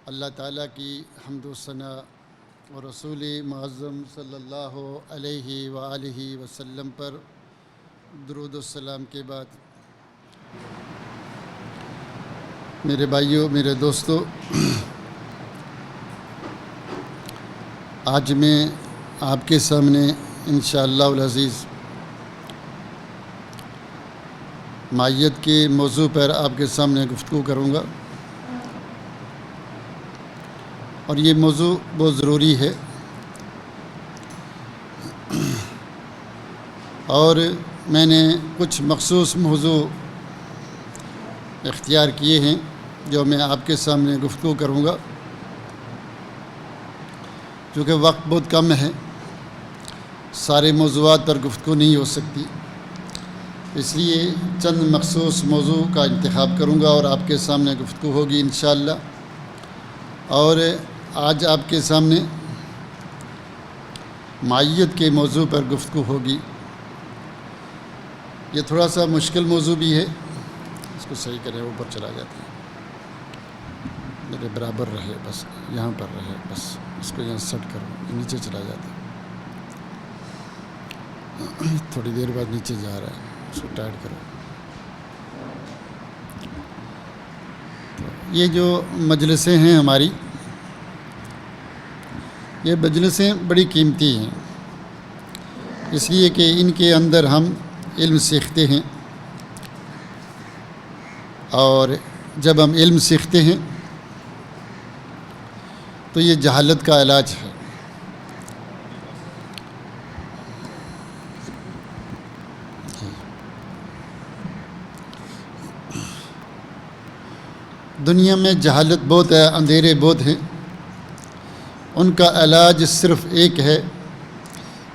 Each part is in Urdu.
اللہ تعالیٰ کی حمد و ثنا اور رسول معظم صلی اللہ علیہ وآلہ وسلم پر درود و سلام کے بعد میرے بھائیوں، میرے دوستو، آج میں آپ کے سامنے انشاءاللہ العزیز معیت کے موضوع پر آپ کے سامنے گفتگو کروں گا، اور یہ موضوع بہت ضروری ہے اور میں نے کچھ مخصوص موضوع اختیار کیے ہیں جو میں آپ کے سامنے گفتگو کروں گا۔ چونکہ وقت بہت کم ہے، سارے موضوعات پر گفتگو نہیں ہو سکتی، اس لیے چند مخصوص موضوع کا انتخاب کروں گا اور آپ کے سامنے گفتگو ہوگی انشاءاللہ۔ اور آج آپ کے سامنے معیت کے موضوع پر گفتگو ہوگی۔ یہ تھوڑا سا مشکل موضوع بھی ہے، اس کو صحیح کریں، اوپر چلا جاتا ہے، میرے برابر رہے، بس یہاں پر رہے، بس اس کو یہاں سیٹ کرو، نیچے چلا جاتا ہے، تھوڑی دیر بعد نیچے جا رہا ہے، اس کو ٹائٹ کرو۔ یہ جو مجلسیں ہیں ہماری، یہ مجلسیں بڑی قیمتی ہیں، اس لیے کہ ان کے اندر ہم علم سیکھتے ہیں، اور جب ہم علم سیکھتے ہیں تو یہ جہالت کا علاج ہے۔ دنیا میں جہالت بہت ہے، اندھیرے بہت ہیں، ان کا علاج صرف ایک ہے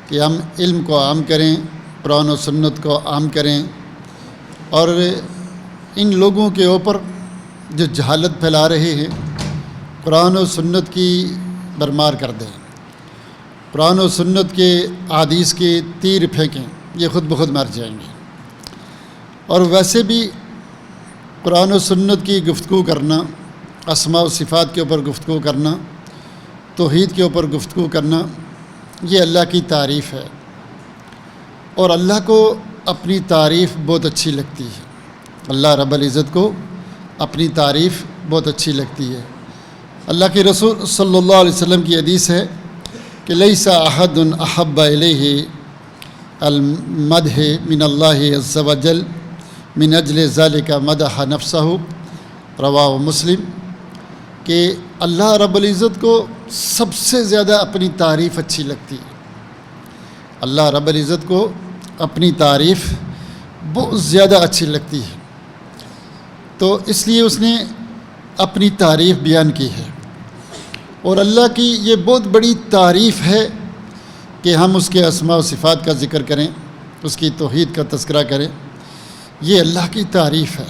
کہ ہم علم کو عام کریں، قرآن و سنت کو عام کریں، اور ان لوگوں کے اوپر جو جہالت پھیلا رہے ہیں قرآن و سنت کی برمار کر دیں، قرآن و سنت کے احادیث کے تیر پھینکیں، یہ خود بخود مر جائیں گے۔ اور ویسے بھی قرآن و سنت کی گفتگو کرنا، اسماء و صفات کے اوپر گفتگو کرنا، توحید کے اوپر گفتگو کرنا، یہ اللہ کی تعریف ہے، اور اللہ کو اپنی تعریف بہت اچھی لگتی ہے۔ اللہ رب العزت کو اپنی تعریف بہت اچھی لگتی ہے۔ اللہ کے رسول صلی اللہ علیہ وسلم کی حدیث ہے کہ لیس احد احب الیہ المدح من اللہ عز وجل من اجل ذلک مدح نفسہ، رواہ مسلم، کہ اللہ رب العزت کو سب سے زیادہ اپنی تعریف اچھی لگتی ہے۔ اللہ رب العزت کو اپنی تعریف بہت زیادہ اچھی لگتی ہے، تو اس لیے اس نے اپنی تعریف بیان کی ہے۔ اور اللہ کی یہ بہت بڑی تعریف ہے کہ ہم اس کے اسماء و صفات کا ذکر کریں، اس کی توحید کا تذکرہ کریں، یہ اللہ کی تعریف ہے۔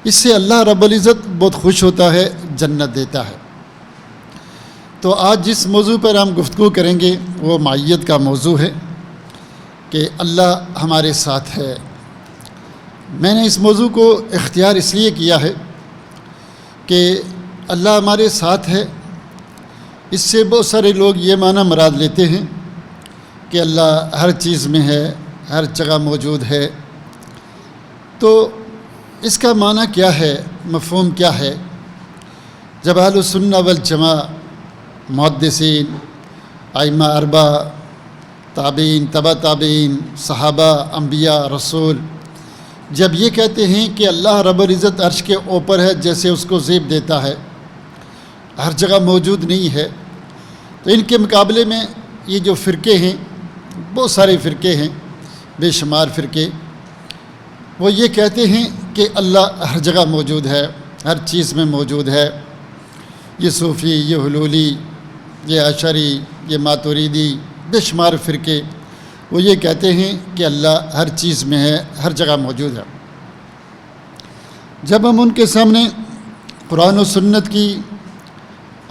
اس سے اللہ رب العزت بہت خوش ہوتا ہے، جنت دیتا ہے۔ تو آج جس موضوع پر ہم گفتگو کریں گے وہ معیت کا موضوع ہے کہ اللہ ہمارے ساتھ ہے۔ میں نے اس موضوع کو اختیار اس لیے کیا ہے کہ اللہ ہمارے ساتھ ہے، اس سے بہت سارے لوگ یہ معنی مراد لیتے ہیں کہ اللہ ہر چیز میں ہے، ہر جگہ موجود ہے۔ تو اس کا معنی کیا ہے، مفہوم کیا ہے؟ جب اہل السنہ والجماعہ، محدثین، ائمہ اربعہ، تابعین، تبع تابعین، صحابہ، انبیاء، رسول، جب یہ کہتے ہیں کہ اللہ رب العزت عرش کے اوپر ہے، جیسے اس کو زیب دیتا ہے، ہر جگہ موجود نہیں ہے، تو ان کے مقابلے میں یہ جو فرقے ہیں، بہت سارے فرقے ہیں، بے شمار فرقے، وہ یہ کہتے ہیں کہ اللہ ہر جگہ موجود ہے، ہر چیز میں موجود ہے۔ یہ صوفی، یہ حلولی، یہ اشعری، یہ ماتوریدی، بے شمار فرقے، وہ یہ کہتے ہیں کہ اللہ ہر چیز میں ہے، ہر جگہ موجود ہے۔ جب ہم ان کے سامنے قرآن و سنت کی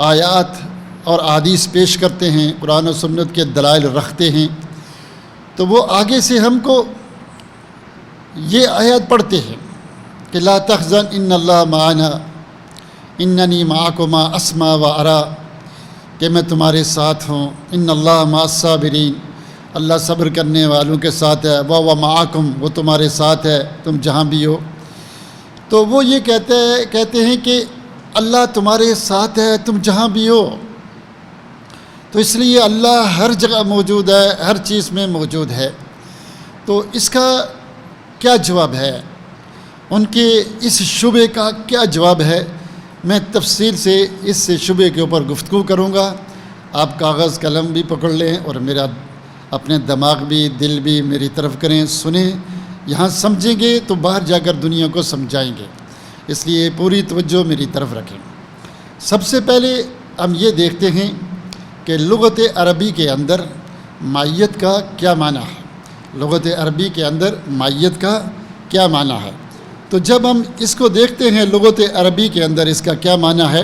آیات اور احادیث پیش کرتے ہیں، قرآن و سنت کے دلائل رکھتے ہیں، تو وہ آگے سے ہم کو یہ آیات پڑھتے ہیں کہ لا تحزن ان اللہ معنا، اننی معکما اسمع و ارا، کہ میں تمہارے ساتھ ہوں، ان اللہ مع الصابرین، اللہ صبر کرنے والوں کے ساتھ ہے، وہ معکم، وہ تمہارے ساتھ ہے تم جہاں بھی ہو۔ تو وہ یہ کہتے ہیں کہ اللہ تمہارے ساتھ ہے تم جہاں بھی ہو، تو اس لیے اللہ ہر جگہ موجود ہے، ہر چیز میں موجود ہے۔ تو اس کا کیا جواب ہے، ان کے اس شبے کا کیا جواب ہے، میں تفصیل سے اس شبے کے اوپر گفتگو کروں گا۔ آپ کاغذ قلم بھی پکڑ لیں اور میرا اپنے دماغ بھی دل بھی میری طرف کریں، سنیں، یہاں سمجھیں گے تو باہر جا کر دنیا کو سمجھائیں گے، اس لیے پوری توجہ میری طرف رکھیں۔ سب سے پہلے ہم یہ دیکھتے ہیں کہ لغت عربی کے اندر معیت کا کیا معنی ہے، لغت عربی کے اندر معیت کا کیا معنی ہے۔ تو جب ہم اس کو دیکھتے ہیں لغت عربی کے اندر اس کا کیا معنی ہے،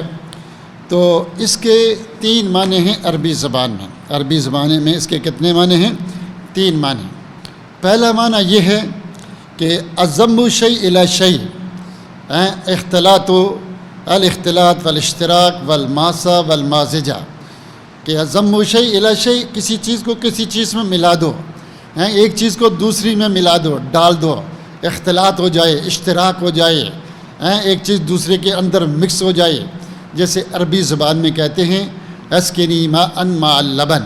تو اس کے 3 معنی ہیں عربی زبان میں۔ عربی زبان میں اس کے کتنے معنی ہیں؟ 3 معنی۔ پہلا معنی یہ ہے کہ اضم شیء الی شیء، اختلاط الاختلاط والاشتراک والماسہ والمازجہ، کہ اضم شیء الی شیء، کسی چیز کو کسی چیز میں ملا دو، ایک چیز کو دوسری میں ملا دو، ڈال دو، اختلاط ہو جائے، اشتراک ہو جائے، ایک چیز دوسرے کے اندر مکس ہو جائے۔ جیسے عربی زبان میں کہتے ہیں اسقنی ماء مع اللبن،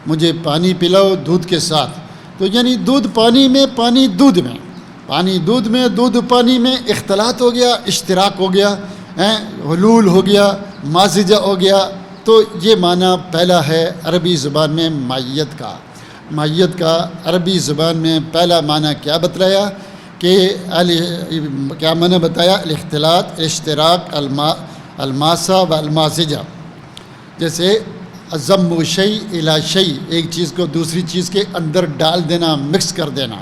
مجھے پانی پلاؤ دودھ کے ساتھ، تو یعنی دودھ پانی میں، پانی دودھ میں، پانی دودھ میں، دودھ پانی میں اختلاط ہو گیا، اشتراک ہو گیا، حلول ہو گیا، مازجہ ہو گیا۔ تو یہ معنی پہلا ہے عربی زبان میں معیت کا۔ معیت کا عربی زبان میں پہلا معنی کیا بتلایا کہ کیا معنی بتایا؟ الاختلاط، اشتراک، الماسہ و المازجہ۔ جیسے اضم شیء الی شیء، ایک چیز کو دوسری چیز کے اندر ڈال دینا، مکس کر دینا۔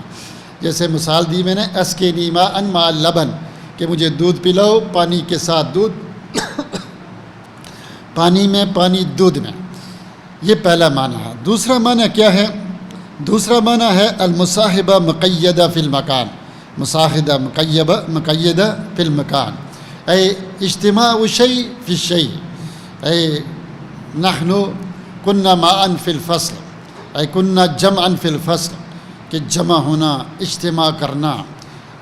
جیسے مثال دی میں نے اسقنی ماء مع اللبن، کہ مجھے دودھ پلاؤ پانی کے ساتھ، دودھ پانی میں، پانی دودھ میں، یہ پہلا معنی ہے۔ دوسرا معنی کیا ہے؟ دوسرا معنی ہے المصاحبہ مقیدہ فی المکان، مصاحبہ مقیدہ فی المکان، اے اجتماع شیء فی الشیء، اے نحن کنا معا فی الفصل، اے کنا جمعا فی الفصل، کہ جمع ہونا، اجتماع کرنا۔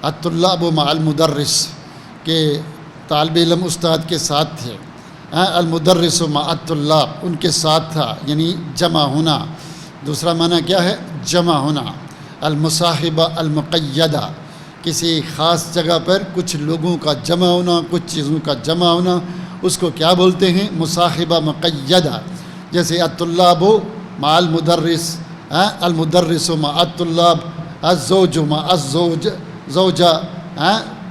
الطلاب مع المدرس، کہ طالب علم استاد کے ساتھ تھے، المدرس مع الطلاب، ان کے ساتھ تھا، یعنی جمع ہونا۔ دوسرا معنی کیا ہے؟ جمع ہونا۔ المصاحبہ المقیدہ، کسی خاص جگہ پر کچھ لوگوں کا جمع ہونا، کچھ چیزوں کا جمع ہونا، اس کو کیا بولتے ہیں؟ مصاحبہ مقیدہ۔ جیسے الطلاب مع المدرس، المدرس مع الطلاب، الزوج مع زوجہ،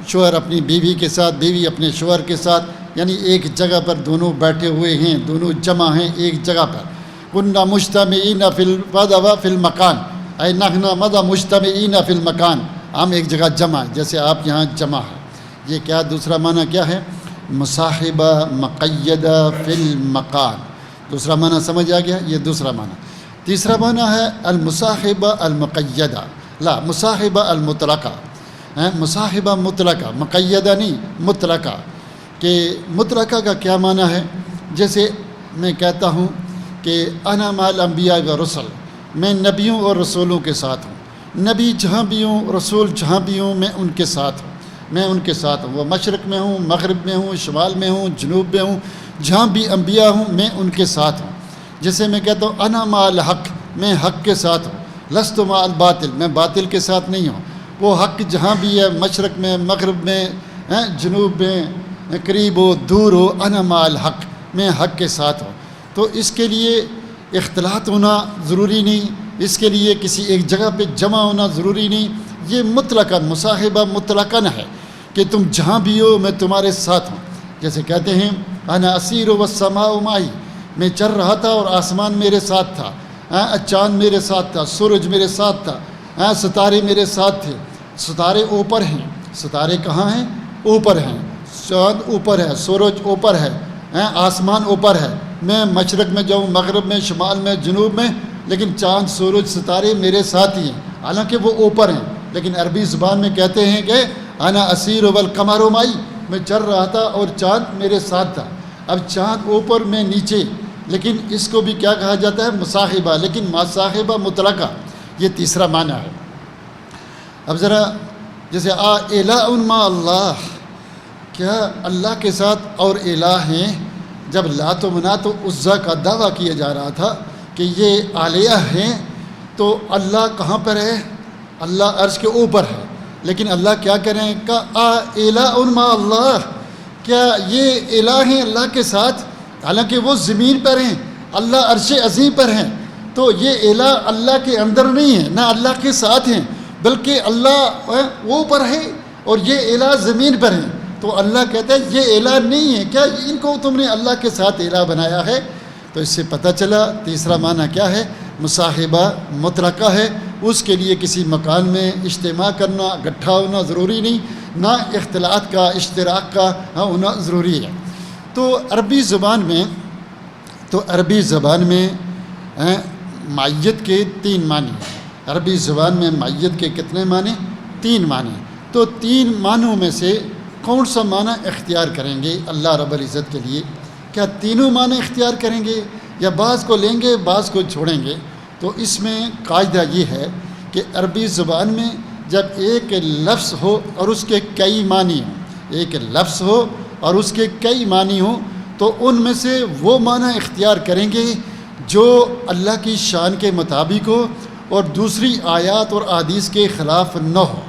شوہر اپنی بیوی کے ساتھ، بیوی اپنے شوہر کے ساتھ، یعنی ایک جگہ پر دونوں بیٹھے ہوئے ہیں، دونوں جمع ہیں ایک جگہ پر۔ کنا مجتمعین فی المکان، اے نحن مدى مجتمعین فی المکان، ہم ایک جگہ جمع، جیسے آپ یہاں جمع ہے۔ یہ کیا دوسرا معنی کیا ہے؟ مصاحبہ مقیدہ فی المکان۔ دوسرا معنی سمجھ آ گیا؟ یہ دوسرا معنی۔ تیسرا معنی ہے المصاحبہ المقیدہ، لا مصاحبہ المطلقہ، مصاحبہ مطلقہ، مقیدہ نہیں، مطلقہ۔ کہ مطلقہ کا کیا معنی ہے؟ جیسے میں کہتا ہوں کہ انا مع الانبیاء والرسل، میں نبیوں اور رسولوں کے ساتھ ہوں، نبی جہاں بھی ہوں، رسول جہاں بھی ہوں، میں ان کے ساتھ ہوں، میں ان کے ساتھ ہوں۔ وہ مشرق میں ہوں، مغرب میں ہوں، شمال میں ہوں، جنوب میں ہوں، جہاں بھی انبیاء ہوں میں ان کے ساتھ ہوں۔ جیسے میں کہتا ہوں انا مع الحق، میں حق کے ساتھ ہوں، لست مع الباطل، میں باطل کے ساتھ نہیں ہوں۔ وہ حق جہاں بھی ہے، مشرق میں، مغرب میں، جنوب میں، قریب ہو دور ہو، انا مع الحق، میں حق کے ساتھ ہوں۔ تو اس کے لیے اختلاط ہونا ضروری نہیں، اس کے لیے کسی ایک جگہ پہ جمع ہونا ضروری نہیں، یہ مطلقاً مصاحبہ مطلقاً ہے کہ تم جہاں بھی ہو میں تمہارے ساتھ ہوں۔ جیسے کہتے ہیں انا اسیر والسماء معی، میں چل رہا تھا اور آسمان میرے ساتھ تھا، چاند میرے ساتھ تھا، سورج میرے ساتھ تھا، ستارے میرے ساتھ تھے۔ ستارے اوپر ہیں، ستارے کہاں ہیں؟ اوپر ہیں، چاند اوپر ہے، سورج اوپر ہے، آسمان اوپر ہے۔ میں مشرق میں جاؤں، مغرب میں، شمال میں، جنوب میں، لیکن چاند سورج ستارے میرے ساتھ ہی ہیں، حالانکہ وہ اوپر ہیں۔ لیکن عربی زبان میں کہتے ہیں کہ انا اسیر والقمر معی، میں چل رہا تھا اور چاند میرے ساتھ تھا. اب چاند اوپر میں نیچے، لیکن اس کو بھی کیا کہا جاتا ہے؟ مصاحبہ، لیکن مصاحبہ مطلقہ، یہ تیسرا معنی ہے. اب ذرا جیسے الہ ما اللہ، کیا اللہ کے ساتھ اور الہ ہیں؟ جب لات و منات و عزیٰ کا دعویٰ کیا جا رہا تھا کہ یہ آلیہ ہیں، تو اللہ کہاں پر ہے؟ اللہ عرش کے اوپر ہے. لیکن اللہ کیا کریں کہ الہ ما اللہ، کیا یہ الہ ہیں اللہ کے ساتھ؟ حالانکہ وہ زمین پر ہیں، اللہ عرش عظیم پر ہیں. تو یہ الہ اللہ کے اندر نہیں ہے، نہ اللہ کے ساتھ ہیں، بلکہ اللہ وہ پر ہے اور یہ الہ زمین پر ہیں. تو اللہ کہتا ہے یہ الہ نہیں ہے، کیا ان کو تم نے اللہ کے ساتھ الہ بنایا ہے؟ تو اس سے پتہ چلا تیسرا معنی کیا ہے؟ مصاحبہ مطلقہ ہے. اس کے لیے کسی مکان میں اجتماع کرنا، اکٹھا ہونا ضروری نہیں، نہ اختلاط کا، اشتراک کا ہونا ضروری ہے. تو عربی زبان میں معیت کے 3 معنی ہیں. عربی زبان میں معیت کے کتنے معنی؟ 3 معنی. تو 3 معنوں میں سے کون سا معنی اختیار کریں گے اللہ رب العزت کے لیے؟ کیا تینوں معنی اختیار کریں گے یا بعض کو لیں گے بعض کو چھوڑیں گے؟ تو اس میں قاعدہ یہ ہے کہ عربی زبان میں جب ایک لفظ ہو اور اس کے کئی معنی ہوں، ایک لفظ ہو اور اس کے کئی معنی ہوں، تو ان میں سے وہ معنی اختیار کریں گے جو اللہ کی شان کے مطابق ہو اور دوسری آیات اور احادیث کے خلاف نہ ہو.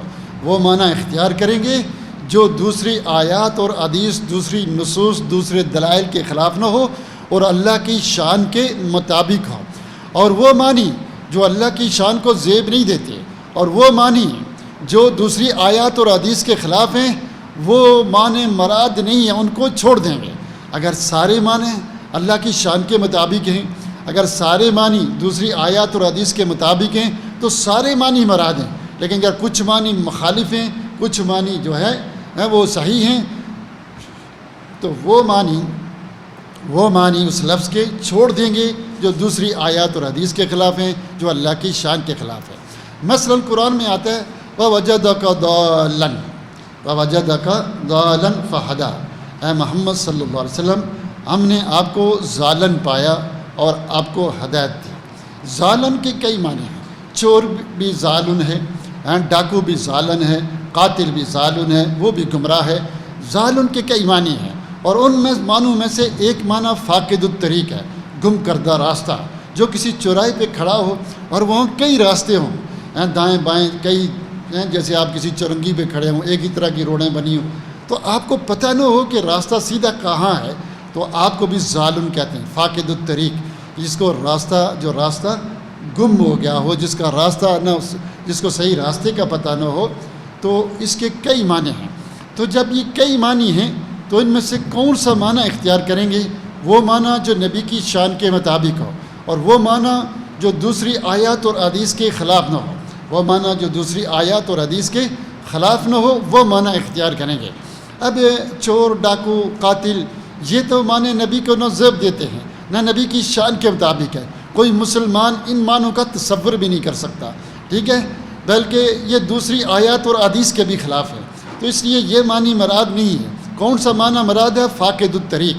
وہ معنی اختیار کریں گے جو دوسری آیات اور حدیث، دوسری نصوص، دوسرے دلائل کے خلاف نہ ہو اور اللہ کی شان کے مطابق ہو. اور وہ معنی جو اللہ کی شان کو زیب نہیں دیتے اور وہ معنی جو دوسری آیات اور حدیث کے خلاف ہیں، وہ معنی مراد نہیں ہیں، ان کو چھوڑ دیں گے. اگر سارے معنی اللہ کی شان کے مطابق ہیں، اگر سارے معنی دوسری آیات اور حدیث کے مطابق ہیں، تو سارے معنی مراد ہیں. لیکن اگر کچھ معنی مخالف ہیں، کچھ معنی جو ہے وہ صحیح ہیں، تو وہ معنی اس لفظ کے چھوڑ دیں گے جو دوسری آیات اور حدیث کے خلاف ہیں، جو اللہ کی شان کے خلاف ہے. مثلا قرآن میں آتا ہے وَوَجَدَكَ ضَالًّا وَوَجَدَكَ ضَالًّا فَهَدَىٰ. اے محمد صلی اللہ علیہ وسلم، ہم نے آپ کو ضالن پایا اور آپ کو ہدایت دی. ضالن کے کئی معنی ہیں. چور بھی ضالن ہے، ڈاکو بھی ضالن ہے، قاتل بھی ضالن ہے، وہ بھی گمراہ ہے. ضالن کے کئی معنی ہیں، اور ان میں معنوں میں سے ایک معنی فاقد الطریق ہے، گم کردہ راستہ. جو کسی چوراہے پہ کھڑا ہو اور وہاں کئی راستے ہوں، دائیں بائیں کئی، جیسے آپ کسی چورنگی پہ کھڑے ہوں، ایک ہی طرح کی روڈیں بنی ہوں، تو آپ کو پتہ نہ ہو کہ راستہ سیدھا کہاں ہے، تو آپ کو بھی ظالم کہتے ہیں، فاقد الطریق. جس کو راستہ گم ہو گیا ہو، جس کا راستہ نہ، جس کو صحیح راستے کا پتہ نہ ہو. تو اس کے کئی معنی ہیں. تو جب یہ کئی معنی ہیں تو ان میں سے کون سا معنی اختیار کریں گے؟ وہ معنی جو نبی کی شان کے مطابق ہو، اور وہ معنی جو دوسری آیات اور حدیث کے خلاف نہ ہو. وہ معنی جو دوسری آیات اور حدیث کے خلاف نہ ہو، وہ معنی اختیار کریں گے. اب چور، ڈاکو، قاتل، یہ تو معنی نبی کو نہ زیب دیتے ہیں، نہ نبی کی شان کے مطابق ہے. کوئی مسلمان ان معنوں کا تصور بھی نہیں کر سکتا، ٹھیک ہے، بلکہ یہ دوسری آیات اور حدیث کے بھی خلاف ہے. تو اس لیے یہ معنی مراد نہیں ہے. کون سا معنی مراد ہے؟ فاقد الطریق،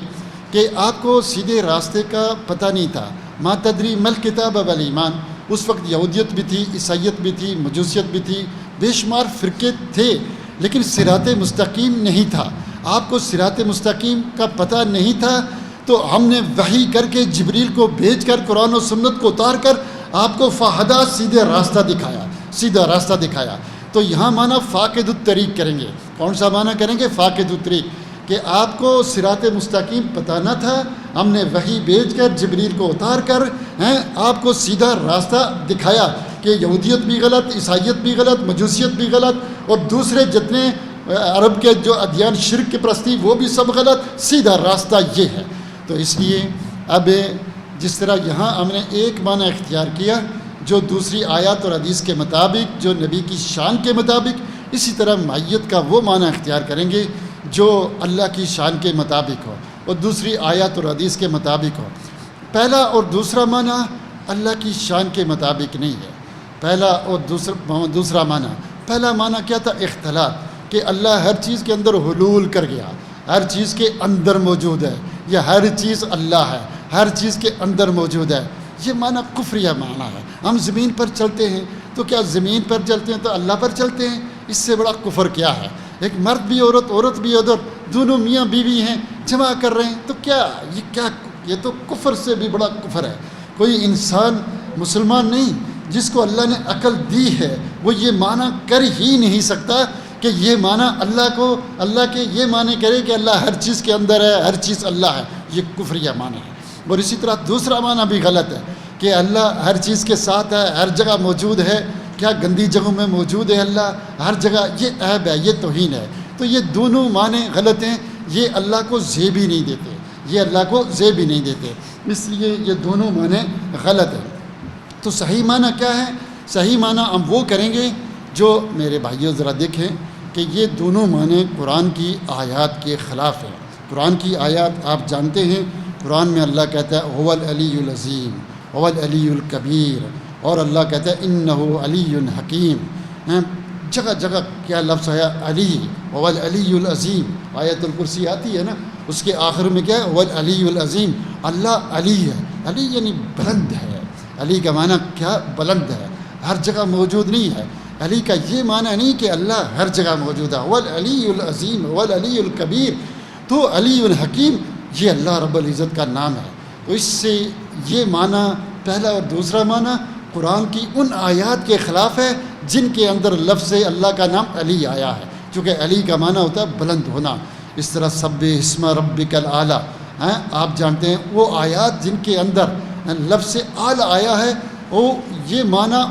کہ آپ کو سیدھے راستے کا پتہ نہیں تھا. ما تدری مل کتاب والایمان. اس وقت یہودیت بھی تھی، عیسائیت بھی تھی، مجوسیت بھی تھی، بے شمار فرقے تھے، لیکن صراط مستقیم نہیں تھا. آپ کو صراط مستقیم کا پتہ نہیں تھا، تو ہم نے وحی کر کے جبریل کو بھیج کر قرآن و سنت کو اتار کر آپ کو فہدا سیدھے راستہ دکھایا، سیدھا راستہ دکھایا. تو یہاں معنی فاقد الطریق کریں گے. کون سا معنی کریں گے؟ فاقد الطریق، کہ آپ کو صراط مستقیم پتہ نہ تھا، ہم نے وحی بھیج کر جبریل کو اتار کر آپ کو سیدھا راستہ دکھایا کہ یہودیت بھی غلط، عیسائیت بھی غلط، مجوسیت بھی غلط، اور دوسرے جتنے عرب کے جو ادیان شرک کی پرستی وہ بھی سب غلط، سیدھا راستہ یہ ہے. تو اس لیے اب جس طرح یہاں ہم نے ایک معنی اختیار کیا جو دوسری آیات اور حدیث کے مطابق، جو نبی کی شان کے مطابق، اسی طرح معیت کا وہ معنی اختیار کریں گے جو اللہ کی شان کے مطابق ہو اور دوسری آیات اور حدیث کے مطابق ہو. پہلا اور دوسرا معنی اللہ کی شان کے مطابق نہیں ہے. پہلا اور دوسرا معنی، پہلا معنی کیا تھا؟ اختلاط، کہ اللہ ہر چیز کے اندر حلول کر گیا، ہر چیز کے اندر موجود ہے، یا ہر چیز اللہ ہے، ہر چیز کے اندر موجود ہے، یہ معنی کفریہ معنی ہے۔ ہم زمین پر چلتے ہیں تو کیا زمین پر چلتے ہیں تو اللہ پر چلتے ہیں؟ اس سے بڑا کفر کیا ہے؟ ایک مرد بھی عورت، عورت بھی عورت، دونوں میاں بیوی ہیں، جمع کر رہے ہیں، تو کیا یہ تو کفر سے بھی بڑا کفر ہے۔ کوئی انسان مسلمان نہیں جس کو اللہ نے عقل دی ہے وہ یہ معنی کر ہی نہیں سکتا کہ یہ معنی اللہ کے یہ معنی کرے کہ اللہ ہر چیز کے اندر ہے، ہر چیز اللہ ہے، یہ کفریہ معنی ہے۔ اور اسی طرح دوسرا معنی بھی غلط ہے کہ اللہ ہر چیز کے ساتھ ہے، ہر جگہ موجود ہے۔ کیا گندی جگہوں میں موجود ہے اللہ؟ ہر جگہ، یہ عیب ہے، یہ توہین ہے۔ تو یہ دونوں معنی غلط ہیں، یہ اللہ کو زیب ہی نہیں دیتے، یہ اللہ کو زیب ہی نہیں دیتے، اس لیے یہ دونوں معنی غلط ہیں۔ تو صحیح معنی کیا ہے؟ صحیح معنی ہم وہ کریں گے جو میرے بھائیوں ذرا دیکھیں کہ یہ دونوں معنی قرآن کی آیات کے خلاف ہیں۔ قرآن کی آیات آپ جانتے ہیں، قرآن میں اللہ کہتا ہے هو العلی العظیم، هو العلی الکبیر، اور اللہ کہتا ہے انہ علی حکیم۔ جگہ جگہ کیا لفظ ہے؟ علی، هو العلی العظیم۔ آیت الکرسی آتی ہے نا، اس کے آخر میں کیا ہے؟ هو العلی العظیم، اللہ علی ہے۔ علی یعنی بلند ہے، علی کا معنی کیا؟ بلند ہے، ہر جگہ موجود نہیں ہے۔ علی کا یہ معنی نہیں کہ اللہ ہر جگہ موجود ہے، هو العلی العظیم، هو العلی الکبیر۔ تو علی الحکیم یہ اللہ رب العزت کا نام ہے۔ تو اس سے یہ معنی پہلا اور دوسرا معنی قرآن کی ان آیات کے خلاف ہے جن کے اندر لفظ اللہ کا نام علی آیا ہے، چونکہ علی کا معنی ہوتا ہے بلند ہونا۔ اس طرح سبح اسم ربک الاعلی، آپ جانتے ہیں وہ آیات جن کے اندر لفظ اعلی آیا ہے، وہ یہ معنی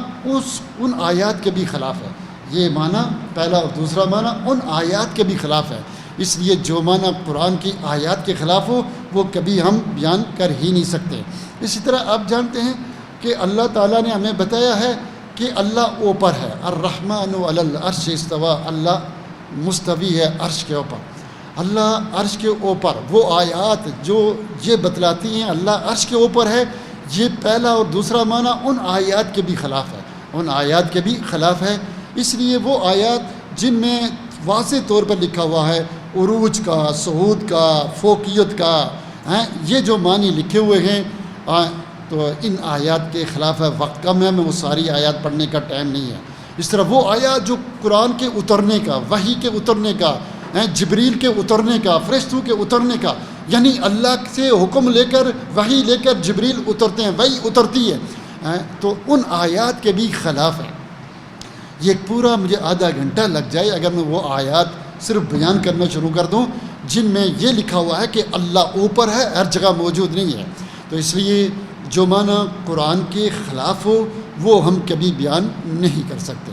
ان آیات کے بھی خلاف ہے۔ یہ معنی پہلا اور دوسرا معنی ان آیات کے بھی خلاف ہے، اس لیے جو معنی قرآن کی آیات کے خلاف ہو وہ کبھی ہم بیان کر ہی نہیں سکتے۔ اسی طرح آپ جانتے ہیں کہ اللہ تعالیٰ نے ہمیں بتایا ہے کہ اللہ اوپر ہے، الرحمن علی العرش استویٰ، اللہ مستوی ہے عرش کے اوپر، اللہ عرش کے اوپر۔ وہ آیات جو یہ بتلاتی ہیں اللہ عرش کے اوپر ہے، یہ پہلا اور دوسرا معنی ان آیات کے بھی خلاف ہے، ان آیات کے بھی خلاف ہے۔ اس لیے وہ آیات جن میں واضح طور پر لکھا ہوا ہے عروج کا، صعود کا، فوقیت کا، یہ جو معنی لکھے ہوئے ہیں تو ان آیات کے خلاف ہے۔ وقت کم ہے، میں وہ ساری آیات پڑھنے کا ٹائم نہیں ہے۔ اس طرح وہ آیات جو قرآن کے اترنے کا، وحی کے اترنے کا، جبریل کے اترنے کا، فرشتوں کے اترنے کا، یعنی اللہ سے حکم لے کر، وحی لے کر جبریل اترتے ہیں، وحی اترتی ہے، تو ان آیات کے بھی خلاف ہے۔ یہ پورا مجھے آدھا گھنٹہ لگ جائے اگر میں وہ آیات صرف بیان کرنا شروع کر دوں جن میں یہ لکھا ہوا ہے کہ اللہ اوپر ہے، ہر جگہ موجود نہیں ہے۔ تو اس لیے جو معنی قرآن کے خلاف ہو وہ ہم کبھی بیان نہیں کر سکتے۔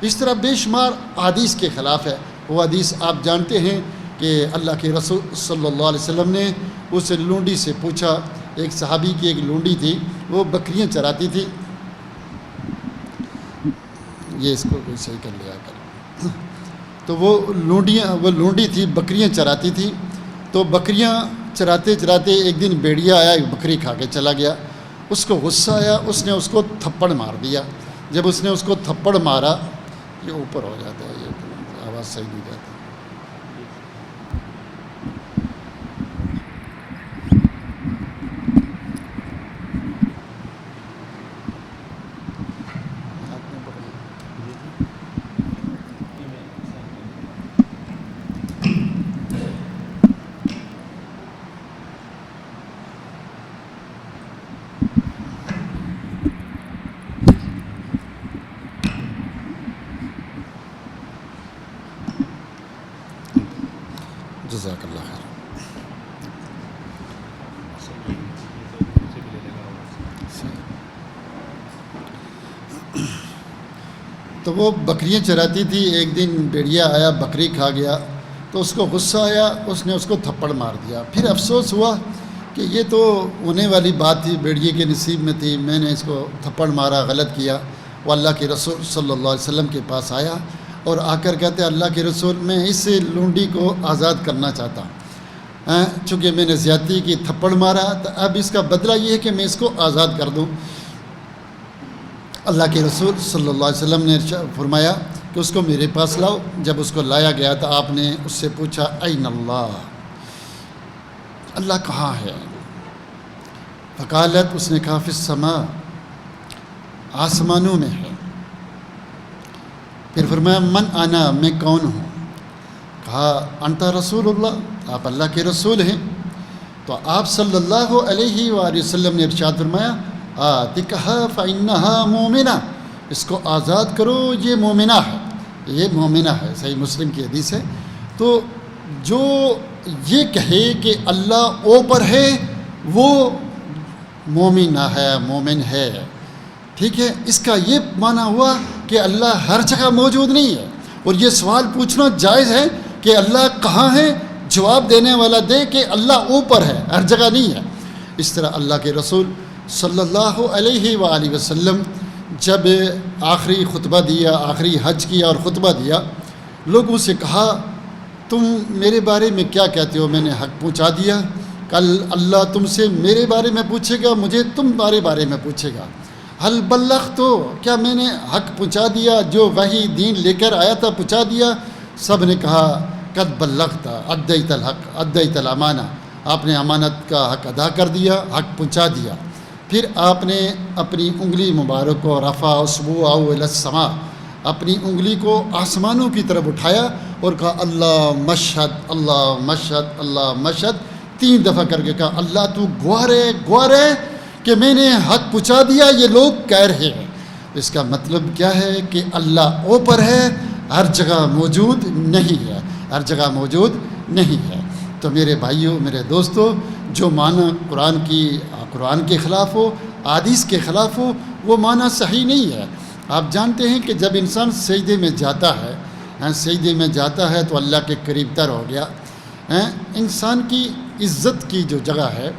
اس طرح بے شمار حدیث کے خلاف ہے۔ وہ حدیث آپ جانتے ہیں کہ اللہ کے رسول صلی اللہ علیہ وسلم نے اس لونڈی سے پوچھا، ایک صحابی کی ایک لونڈی تھی، وہ بکریاں چراتی تھی، یہ اس کو کوئی صحیح کر لیا کر، تو وہ لونڈی تھی، بکریاں چراتی تھی، تو بکریاں چراتے چراتے ایک دن بیڑیا آیا، ایک بکری کھا کے چلا گیا، اس کو غصہ آیا، اس نے اس کو تھپڑ مار دیا۔ جب اس نے اس کو تھپڑ مارا، یہ اوپر ہو جاتا ہے، یہ آواز صحیح نہیں جاتی۔ جزاک اللہ خیر۔ تو وہ بکریاں چراتی تھی، ایک دن بیڑیا آیا، بکری کھا گیا، تو اس کو غصہ آیا، اس نے اس کو تھپڑ مار دیا۔ پھر افسوس ہوا کہ یہ تو ہونے والی بات تھی، بیڑیے کے نصیب میں تھی، میں نے اس کو تھپڑ مارا، غلط کیا۔ وہ اللہ کے رسول صلی اللہ علیہ وسلم کے پاس آیا اور آ کر کہتے اللہ کے رسول، میں اس لونڈی کو آزاد کرنا چاہتا ہوں، چونکہ میں نے زیادتی کی، تھپڑ مارا، تو اب اس کا بدلہ یہ ہے کہ میں اس کو آزاد کر دوں۔ اللہ کے رسول صلی اللہ علیہ وسلم نے فرمایا کہ اس کو میرے پاس لاؤ۔ جب اس کو لایا گیا تو آپ نے اس سے پوچھا این اللہ، اللہ کہاں ہے؟ فقالت، اس نے کہا فی السماء، آسمانوں میں ہے۔ پھر فرمایا من انا، میں کون ہوں؟ کہا انت رسول اللہ، آپ اللہ کے رسول ہیں۔ تو آپ صلی اللہ علیہ وآلہ وسلم نے ارشاد فرمایا آتکھا فإنہا مومنہ، اس کو آزاد کرو، یہ مومنہ ہے، یہ مومنہ ہے۔ صحیح مسلم کی حدیث ہے۔ تو جو یہ کہے کہ اللہ اوپر ہے وہ مومنہ ہے، مومن ہے، ٹھیک ہے۔ اس کا یہ معنی ہوا کہ اللہ ہر جگہ موجود نہیں ہے۔ اور یہ سوال پوچھنا جائز ہے کہ اللہ کہاں ہے، جواب دینے والا دے کہ اللہ اوپر ہے، ہر جگہ نہیں ہے۔ اس طرح اللہ کے رسول صلی اللہ علیہ وآلہ وسلم جب آخری خطبہ دیا، آخری حج کیا اور خطبہ دیا، لوگوں سے کہا تم میرے بارے میں کیا کہتے ہو؟ میں نے حق پہنچا دیا، کل اللہ تم سے میرے بارے میں پوچھے گا، مجھے تمہارے بارے میں پوچھے گا۔ حل بلغت، تو کیا میں نے حق پہنچا دیا؟ جو وحی دین لے کر آیا تھا پہنچا دیا؟ سب نے کہا قد بلغت، ادیت الحق، ادیت الامانہ، آپ نے امانت کا حق ادا کر دیا، حق پہنچا دیا۔ پھر آپ نے اپنی انگلی مبارک کو رفع اصبعہ الی السماء، اپنی انگلی کو آسمانوں کی طرف اٹھایا اور کہا اللہ مشہد، اللہ مشہد، اللہ مشہد، 3 دفعہ کر کے کہا اللہ تو گواہ ہے کہ میں نے حق پہنچا دیا، یہ لوگ کہہ رہے ہیں۔ اس کا مطلب کیا ہے کہ اللہ اوپر ہے، ہر جگہ موجود نہیں ہے، ہر جگہ موجود نہیں ہے۔ تو میرے بھائیوں، میرے دوستو، جو معنی قرآن کے خلاف ہو، حدیث کے خلاف ہو، وہ معنی صحیح نہیں ہے۔ آپ جانتے ہیں کہ جب انسان سجدے میں جاتا ہے، سجدے میں جاتا ہے تو اللہ کے قریب تر ہو گیا۔ انسان کی عزت کی جو جگہ ہے،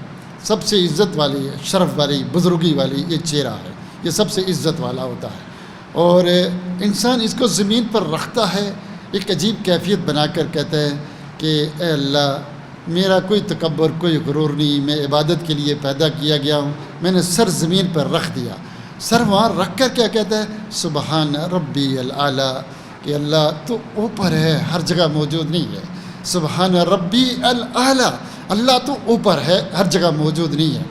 سب سے عزت والی، شرف والی، بزرگی والی یہ چہرہ ہے، یہ سب سے عزت والا ہوتا ہے۔ اور انسان اس کو زمین پر رکھتا ہے، ایک عجیب کیفیت بنا کر کہتا ہے کہ اے اللہ میرا کوئی تکبر، کوئی غرور نہیں، میں عبادت کے لیے پیدا کیا گیا ہوں، میں نے سر زمین پر رکھ دیا۔ سر وہاں رکھ کر کیا کہتا ہے؟ سبحان ربی الاعلیٰ، کہ اللہ تو اوپر ہے، ہر جگہ موجود نہیں ہے۔ سبحان ربی الاعلیٰ، اللہ تو اوپر ہے، ہر جگہ موجود نہیں ہے۔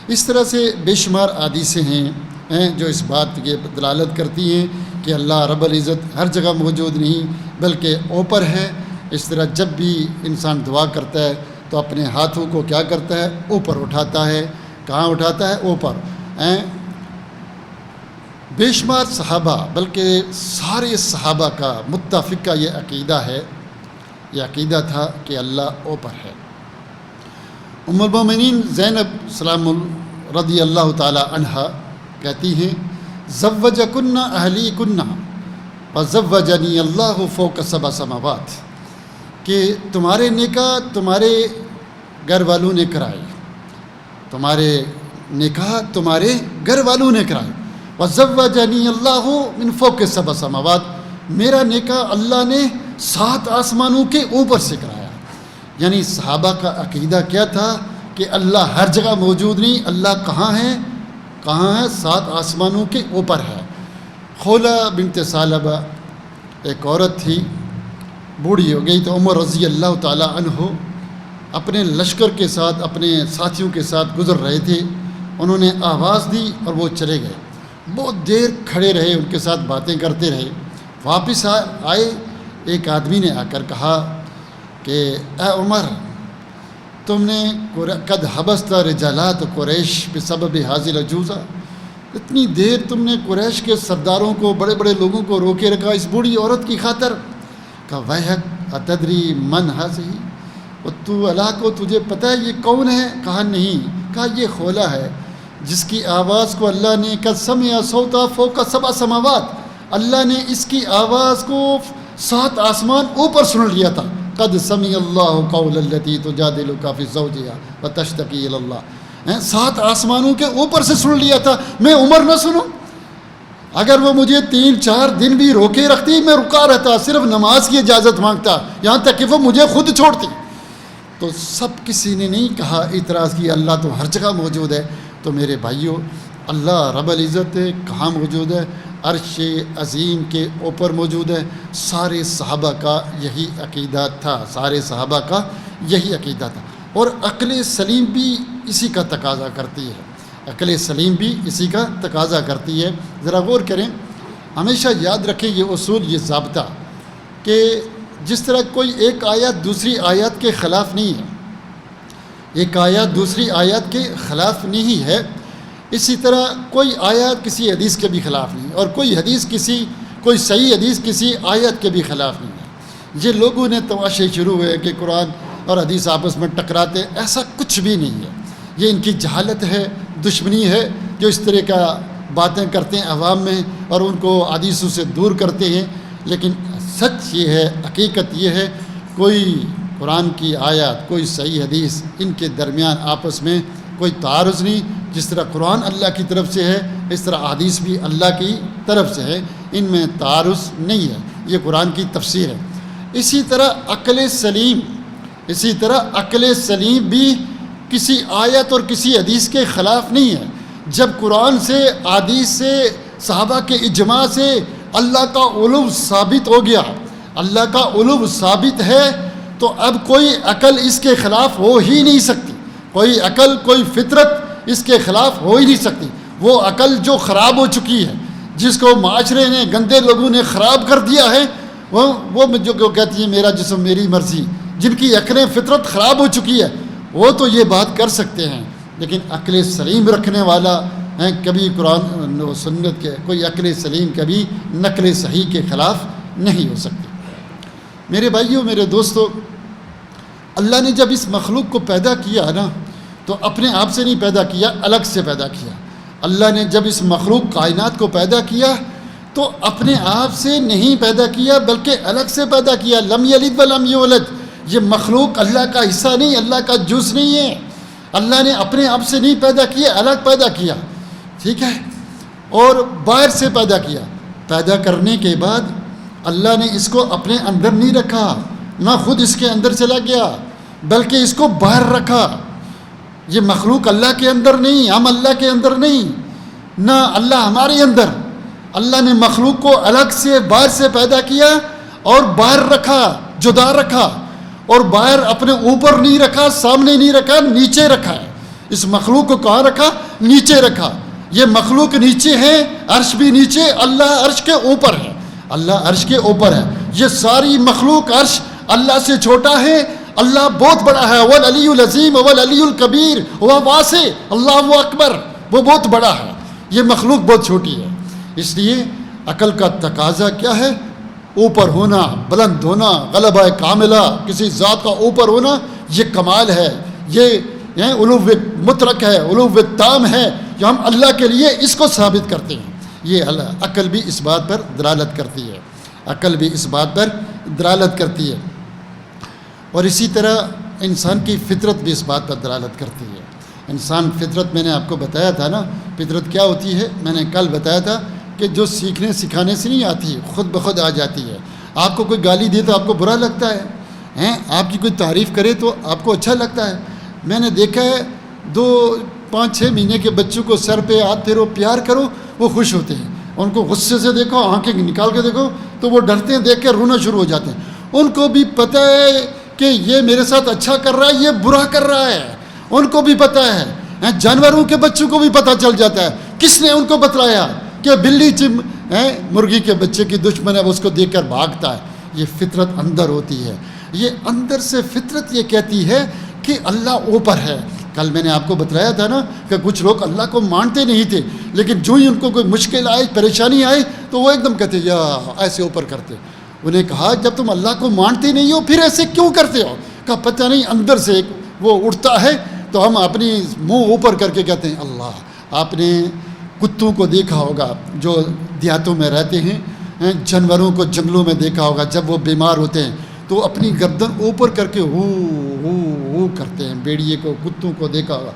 اس طرح سے بے شمار حدیثیں ہیں جو اس بات کی دلالت کرتی ہیں کہ اللہ رب العزت ہر جگہ موجود نہیں بلکہ اوپر ہے۔ اس طرح جب بھی انسان دعا کرتا ہے تو اپنے ہاتھوں کو کیا کرتا ہے؟ اوپر اٹھاتا ہے۔ کہاں اٹھاتا ہے؟ اوپر۔ بے شمار صحابہ، بلکہ سارے صحابہ کا متفقہ یہ عقیدہ ہے، یہ عقیدہ تھا کہ اللہ اوپر ہے۔ ام المومنین زینب سلام رضی اللہ تعالی عنہا کہتی ہیں زوجکن اہلیکن وزوجنی اللہ فوق 7 سماوات، کہ تمہارے نکاح تمہارے گھر والوں نے کرائے، تمہارے نکاح تمہارے گھر والوں نے کرائے۔ وزوجنی اللہ من فوق 7 سماوات، میرا نکاح اللہ نے 7 آسمانوں کے اوپر سے کرایا۔ یعنی صحابہ کا عقیدہ کیا تھا کہ اللہ ہر جگہ موجود نہیں، اللہ کہاں ہے؟ کہاں ہے؟ 7 آسمانوں کے اوپر ہے۔ خولہ بنت ثعلبہ ایک عورت تھی، بوڑھی ہو گئی، تو عمر رضی اللہ تعالیٰ عنہ اپنے لشکر کے ساتھ، اپنے ساتھیوں کے ساتھ گزر رہے تھے۔ انہوں نے آواز دی اور وہ چلے گئے، بہت دیر کھڑے رہے، ان کے ساتھ باتیں کرتے رہے۔ واپس آئے، ایک آدمی نے آ کر کہا کہ اے عمر، تم نے قد حبست رجالات قریش بسبب حاضر الجوزہ، اتنی دیر تم نے قریش کے سرداروں کو، بڑے بڑے لوگوں کو روکے رکھا اس بوڑھی عورت کی خاطر۔ کہا ویحک اتدری من ہذہ، اور تو اللہ کو تجھے پتہ ہے یہ کون ہے؟ کہا نہیں۔ کہا یہ خولہ ہے جس کی آواز کو اللہ نے قد سمع صوتا فوق 7 سماوات، اللہ نے اس کی آواز کو 7 آسمان اوپر سن لیا تھا۔ قد سمع اللہ قول التی تجادلک فی زوجہا وتشتکی الی اللہ، 7 آسمانوں کے اوپر سے سن لیا تھا۔ میں عمر نہ سنوں؟ اگر وہ مجھے 3-4 دن بھی روکے رکھتی، میں رکا رہتا، صرف نماز کی اجازت مانگتا، یہاں تک کہ وہ مجھے خود چھوڑتی۔ تو سب کسی نے نہیں کہا، اعتراض کیا اللہ تو ہر جگہ موجود ہے۔ تو میرے بھائیوں، اللہ رب العزت کہاں موجود ہے؟ عرش عظیم کے اوپر موجود ہے۔ سارے صحابہ کا یہی عقیدہ تھا، سارے صحابہ کا یہی عقیدہ تھا، اور عقل سلیم بھی اسی کا تقاضا کرتی ہے، عقل سلیم بھی اسی کا تقاضا کرتی ہے۔ ذرا غور کریں، ہمیشہ یاد رکھیں یہ اصول، یہ ضابطہ، کہ جس طرح کوئی ایک آیت دوسری آیت کے خلاف نہیں ہے، ایک آیت دوسری آیت کے خلاف نہیں ہے، اسی طرح کوئی آیت کسی حدیث کے بھی خلاف نہیں ہے، اور کوئی صحیح حدیث کسی آیت کے بھی خلاف نہیں ہے۔ یہ لوگوں نے تماشے شروع ہوئے کہ قرآن اور حدیث آپس میں ٹکراتے، ایسا کچھ بھی نہیں ہے، یہ ان کی جہالت ہے، دشمنی ہے، جو اس طرح کا باتیں کرتے ہیں عوام میں اور ان کو حدیثوں سے دور کرتے ہیں۔ لیکن سچ یہ ہے، حقیقت یہ ہے، کوئی قرآن کی آیات، کوئی صحیح حدیث، ان کے درمیان آپس میں کوئی تعارض نہیں۔ جس طرح قرآن اللہ کی طرف سے ہے، اس طرح حدیث بھی اللہ کی طرف سے ہے، ان میں تعارض نہیں ہے، یہ قرآن کی تفسیر ہے۔ اسی طرح عقل سلیم بھی کسی آیت اور کسی حدیث کے خلاف نہیں ہے۔ جب قرآن سے، حدیث سے، صحابہ کے اجماع سے اللہ کا علو ثابت ہو گیا، اللہ کا علو ثابت ہے، تو اب کوئی عقل اس کے خلاف ہو ہی نہیں سکتی، کوئی عقل، کوئی فطرت اس کے خلاف ہو ہی نہیں سکتی۔ وہ عقل جو خراب ہو چکی ہے، جس کو معاشرے نے، گندے لوگوں نے خراب کر دیا ہے، وہ جو کہتی ہے میرا جسم میری مرضی، جن کی عقلیں، فطرت خراب ہو چکی ہے، وہ تو یہ بات کر سکتے ہیں، لیکن عقل سلیم رکھنے والا ہیں کبھی قرآن و سنت کے، کوئی عقل سلیم کبھی نقل صحیح کے خلاف نہیں ہو سکتی۔ میرے بھائیوں، میرے دوستو، اللہ نے جب اس مخلوق کو پیدا کیا نا، تو اپنے آپ سے نہیں پیدا کیا، الگ سے پیدا کیا۔ اللہ نے جب اس مخلوق کائنات کو پیدا کیا تو اپنے آپ سے نہیں پیدا کیا، بلکہ الگ سے پیدا کیا۔ لم یلد ولم یولد، یہ مخلوق اللہ کا حصہ نہیں، اللہ کا جز نہیں ہے، اللہ نے اپنے آپ سے نہیں پیدا کیا، الگ پیدا کیا، ٹھیک ہے، اور باہر سے پیدا کیا۔ پیدا کرنے کے بعد اللہ نے اس کو اپنے اندر نہیں رکھا، نہ خود اس کے اندر چلا گیا، بلکہ اس کو باہر رکھا۔ یہ مخلوق اللہ کے اندر نہیں، ہم اللہ کے اندر نہیں، نہ اللہ ہمارے اندر۔ اللہ نے مخلوق کو الگ سے، باہر سے پیدا کیا اور باہر رکھا، جدا رکھا، اور باہر اپنے اوپر نہیں رکھا، سامنے نہیں رکھا، نیچے رکھا ہے۔ اس مخلوق کو کہاں رکھا؟ نیچے رکھا۔ یہ مخلوق نیچے ہے، عرش بھی نیچے، اللہ عرش کے اوپر ہے، اللہ عرش کے اوپر ہے۔ یہ ساری مخلوق، عرش اللہ سے چھوٹا ہے، اللہ بہت بڑا ہے، والعلی العظیم والعلی الکبیر وہ واسع، اللہ اکبر، وہ بہت بڑا ہے، یہ مخلوق بہت چھوٹی ہے۔ اس لیے عقل کا تقاضا کیا ہے؟ اوپر ہونا، بلند ہونا، غلبہ کاملہ، کسی ذات کا اوپر ہونا، یہ کمال ہے، یہ علو مطلق ہے، علو تام ہے، جو ہم اللہ کے لیے اس کو ثابت کرتے ہیں۔ یہ عقل بھی اس بات پر دلالت کرتی ہے، عقل بھی اس بات پر دلالت کرتی ہے، اور اسی طرح انسان کی فطرت بھی اس بات پر دلالت کرتی ہے۔ انسان فطرت، میں نے آپ کو بتایا تھا نا، فطرت کیا ہوتی ہے؟ میں نے کل بتایا تھا کہ جو سیکھنے سکھانے سے نہیں آتی، خود بخود آ جاتی ہے۔ آپ کو کوئی گالی دے تو آپ کو برا لگتا ہے، آپ کی کوئی تعریف کرے تو آپ کو اچھا لگتا ہے۔ میں نے دیکھا ہے 5-6 مہینے کے بچوں کو سر پہ ہاتھ پھیرو، پیار کرو، وہ خوش ہوتے ہیں۔ ان کو غصے سے دیکھو، آنکھیں نکال کے دیکھو تو وہ ڈرتے ہیں، دیکھ کے رونا شروع ہو جاتے ہیں۔ ان کو بھی پتہ ہے کہ یہ میرے ساتھ اچھا کر رہا ہے، یہ برا کر رہا ہے، ان کو بھی پتہ ہے۔ جانوروں کے بچوں کو بھی پتہ چل جاتا ہے۔ کس نے ان کو بتلایا کہ بلی مرغی کے بچے کی دشمن ہے، وہ اس کو دیکھ کر بھاگتا ہے؟ یہ فطرت اندر ہوتی ہے، یہ اندر سے فطرت یہ کہتی ہے کہ اللہ اوپر ہے۔ کل میں نے آپ کو بتلایا تھا نا کہ کچھ لوگ اللہ کو مانتے نہیں تھے، لیکن جو ہی ان کو کوئی مشکل آئے، پریشانی آئے تو وہ ایک دم کہتے یا ایسے اوپر کرتے۔ انہیں کہا جب تم اللہ کو مانتے نہیں ہو پھر ایسے کیوں کرتے ہو؟ کہا پتہ نہیں، اندر سے وہ اٹھتا ہے تو ہم اپنی منہ اوپر کر کے کہتے ہیں اللہ۔ آپ نے کتوں کو دیکھا ہوگا جو دیہاتوں میں رہتے ہیں، جانوروں کو جنگلوں میں دیکھا ہوگا، جب وہ بیمار ہوتے ہیں تو اپنی گردن اوپر کر کے ہو ہو ہو کرتے ہیں۔ بیڑیے کو، کتوں کو دیکھا ہوگا،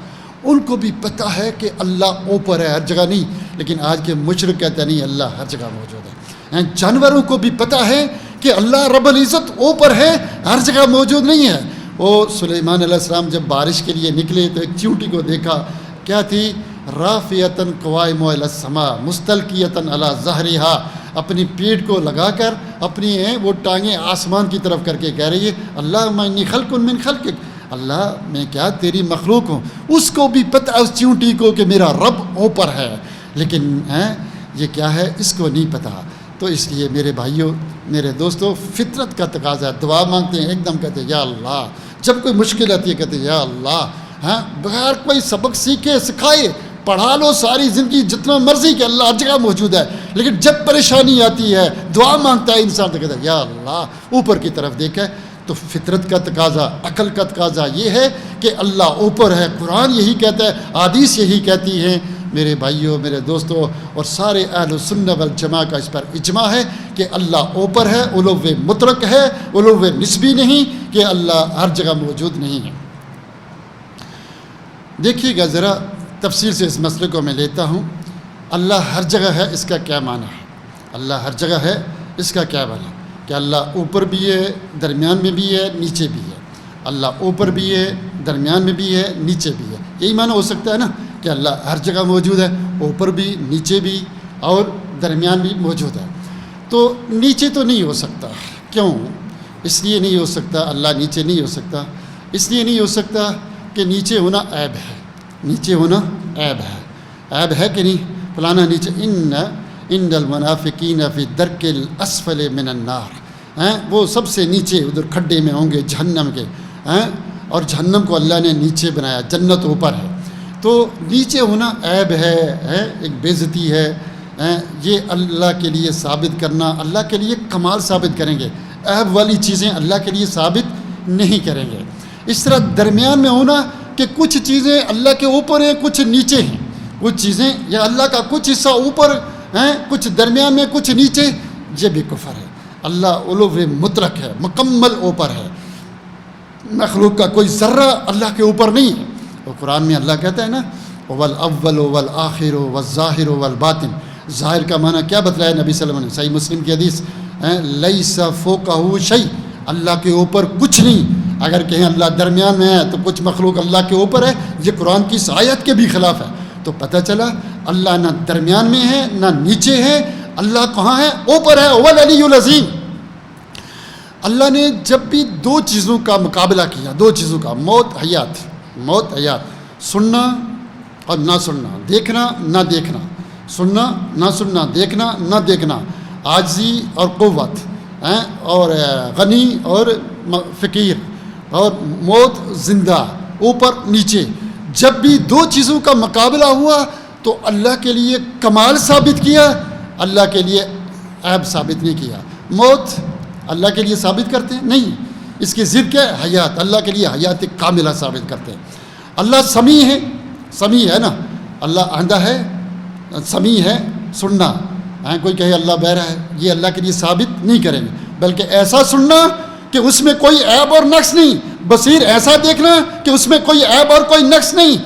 ان کو بھی پتہ ہے کہ اللہ اوپر ہے، ہر جگہ نہیں، لیکن آج کے مشرک کہتے ہیں نہیں، اللہ ہر جگہ موجود ہے۔ جانوروں کو بھی پتہ ہے کہ اللہ رب العزت اوپر ہے، ہر جگہ موجود نہیں ہے۔ وہ سلیمان علیہ السلام جب بارش کے لیے نکلے تو ایک چیونٹی کو دیکھا، کیا تھی؟ رافیتن قوائم علی السماء مستلقیتن علی ظہرہا، اپنی پیٹھ کو لگا کر اپنی وہ ٹانگیں آسمان کی طرف کر کے کہہ رہی ہے اللہم انی خلق من خلقک، اللہ میں کیا تیری مخلوق ہوں۔ اس کو بھی پتہ اس چیونٹی کو کہ میرا رب اوپر ہے، لیکن یہ کیا ہے اس کو نہیں پتہ۔ تو اس لیے میرے بھائیوں میرے دوستوں فطرت کا تقاضا ہے، دعا مانگتے ہیں ایک دم کہتے ہیں یا اللہ، جب کوئی مشکل آتی ہے کہتے ہیں یا اللہ، بغیر کوئی سبق سیکھے سکھائے پڑھا لو ساری زندگی جتنا مرضی کہ اللہ ہر جگہ موجود ہے، لیکن جب پریشانی آتی ہے دعا مانگتا ہے انسان تو کہتا ہے یا اللہ، اوپر کی طرف دیکھے۔ تو فطرت کا تقاضا، عقل کا تقاضا یہ ہے کہ اللہ اوپر ہے، قرآن یہی کہتا ہے، حدیث یہی کہتی ہے۔ میرے بھائیوں میرے دوستوں اور سارے اہل سنت والجماعہ کا اس پر اجماع ہے کہ اللہ اوپر ہے، علو مطلق ہے، علو نسبی نہیں کہ اللہ ہر جگہ موجود نہیں ہے۔ دیکھیے گا ذرا تفصیل سے اس مسئلے کو میں لیتا ہوں۔ اللہ ہر جگہ ہے اس کا کیا معنی ہے؟ اللہ ہر جگہ ہے اس کا کیا معنی ہے؟ کہ اللہ اوپر بھی ہے، درمیان میں بھی ہے، نیچے بھی ہے۔ اللہ اوپر بھی ہے، درمیان میں بھی ہے، نیچے بھی ہے، یہی معنی ہو سکتا ہے نا کہ اللہ ہر جگہ موجود ہے، اوپر بھی، نیچے بھی اور درمیان بھی موجود ہے۔ تو نیچے تو نہیں ہو سکتا، کیوں؟ اس لیے نہیں ہو سکتا، اللہ نیچے نہیں ہو سکتا، اس لیے نہیں ہو سکتا کہ نیچے ہونا عیب ہے، نیچے ہونا عیب ہے، عیب ہے کہ نہیں؟ فلانا نیچے، ان المنافقین فی الدرک الاسفل من النار، وہ سب سے نیچے ادھر کھڈے میں ہوں گے جہنم کے، اور جہنم کو اللہ نے نیچے بنایا، جنت اوپر ہے۔ تو نیچے ہونا عیب ہے، ایک بے عزتی ہے، یہ اللہ کے لیے ثابت کرنا، اللہ کے لیے کمال ثابت کریں گے، عیب والی چیزیں اللہ کے لیے ثابت نہیں کریں گے۔ اس طرح درمیان میں ہونا کہ کچھ چیزیں اللہ کے اوپر ہیں، کچھ نیچے ہیں، کچھ چیزیں یا اللہ کا کچھ حصہ اوپر ہیں، کچھ درمیان میں، کچھ نیچے، یہ بھی کفر ہے۔ اللہ علو مطلق ہے، مکمل اوپر ہے، مخلوق کا کوئی ذرہ اللہ کے اوپر نہیں ہے۔ اور قرآن میں اللہ کہتا ہے نا وَالْأَوَّلُ وَالْآخِرُ وَالظَّاهِرُ وَالْبَاطِنُ، ظاہر کا معنی کیا بتلایا نبی صلی اللہ علیہ وسلم نے؟ صحیح مسلم کی حدیث، لَيْسَ فَوْقَهُ شَيْءٌ، اللہ کے اوپر کچھ نہیں۔ اگر کہیں اللہ درمیان میں ہے تو کچھ مخلوق اللہ کے اوپر ہے، یہ قرآن کی اس آیت کے بھی خلاف ہے۔ تو پتہ چلا اللہ نہ درمیان میں ہے نہ نیچے ہے، اللہ کہاں ہے؟ اوپر ہے، هو العلی العظیم۔ اللہ نے جب بھی دو چیزوں کا مقابلہ کیا، دو چیزوں کا، موت حیات، سننا اور نہ سننا، دیکھنا نہ دیکھنا، سننا نہ سننا، دیکھنا نہ دیکھنا، عاجزی اور قوت، اور غنی اور فقیر، اور موت زندہ، اوپر نیچے، جب بھی دو چیزوں کا مقابلہ ہوا تو اللہ کے لیے کمال ثابت کیا، اللہ کے لیے عیب ثابت نہیں کیا۔ موت اللہ کے لیے ثابت کرتے ہیں؟ نہیں، اس کی ضد کیا ہے؟ حیات، اللہ کے لیے حیات کاملہ ثابت کرتے ہیں۔ اللہ سمیع ہے نا، اللہ آندھا ہے، سمیع ہے، سننا، کوئی کہے اللہ بہرا ہے، یہ اللہ کے لیے ثابت نہیں کریں گے، بلکہ ایسا سننا کہ اس میں کوئی عیب اور نقص نہیں، بصیر ایسا دیکھنا کہ اس میں کوئی عیب اور کوئی نقص نہیں،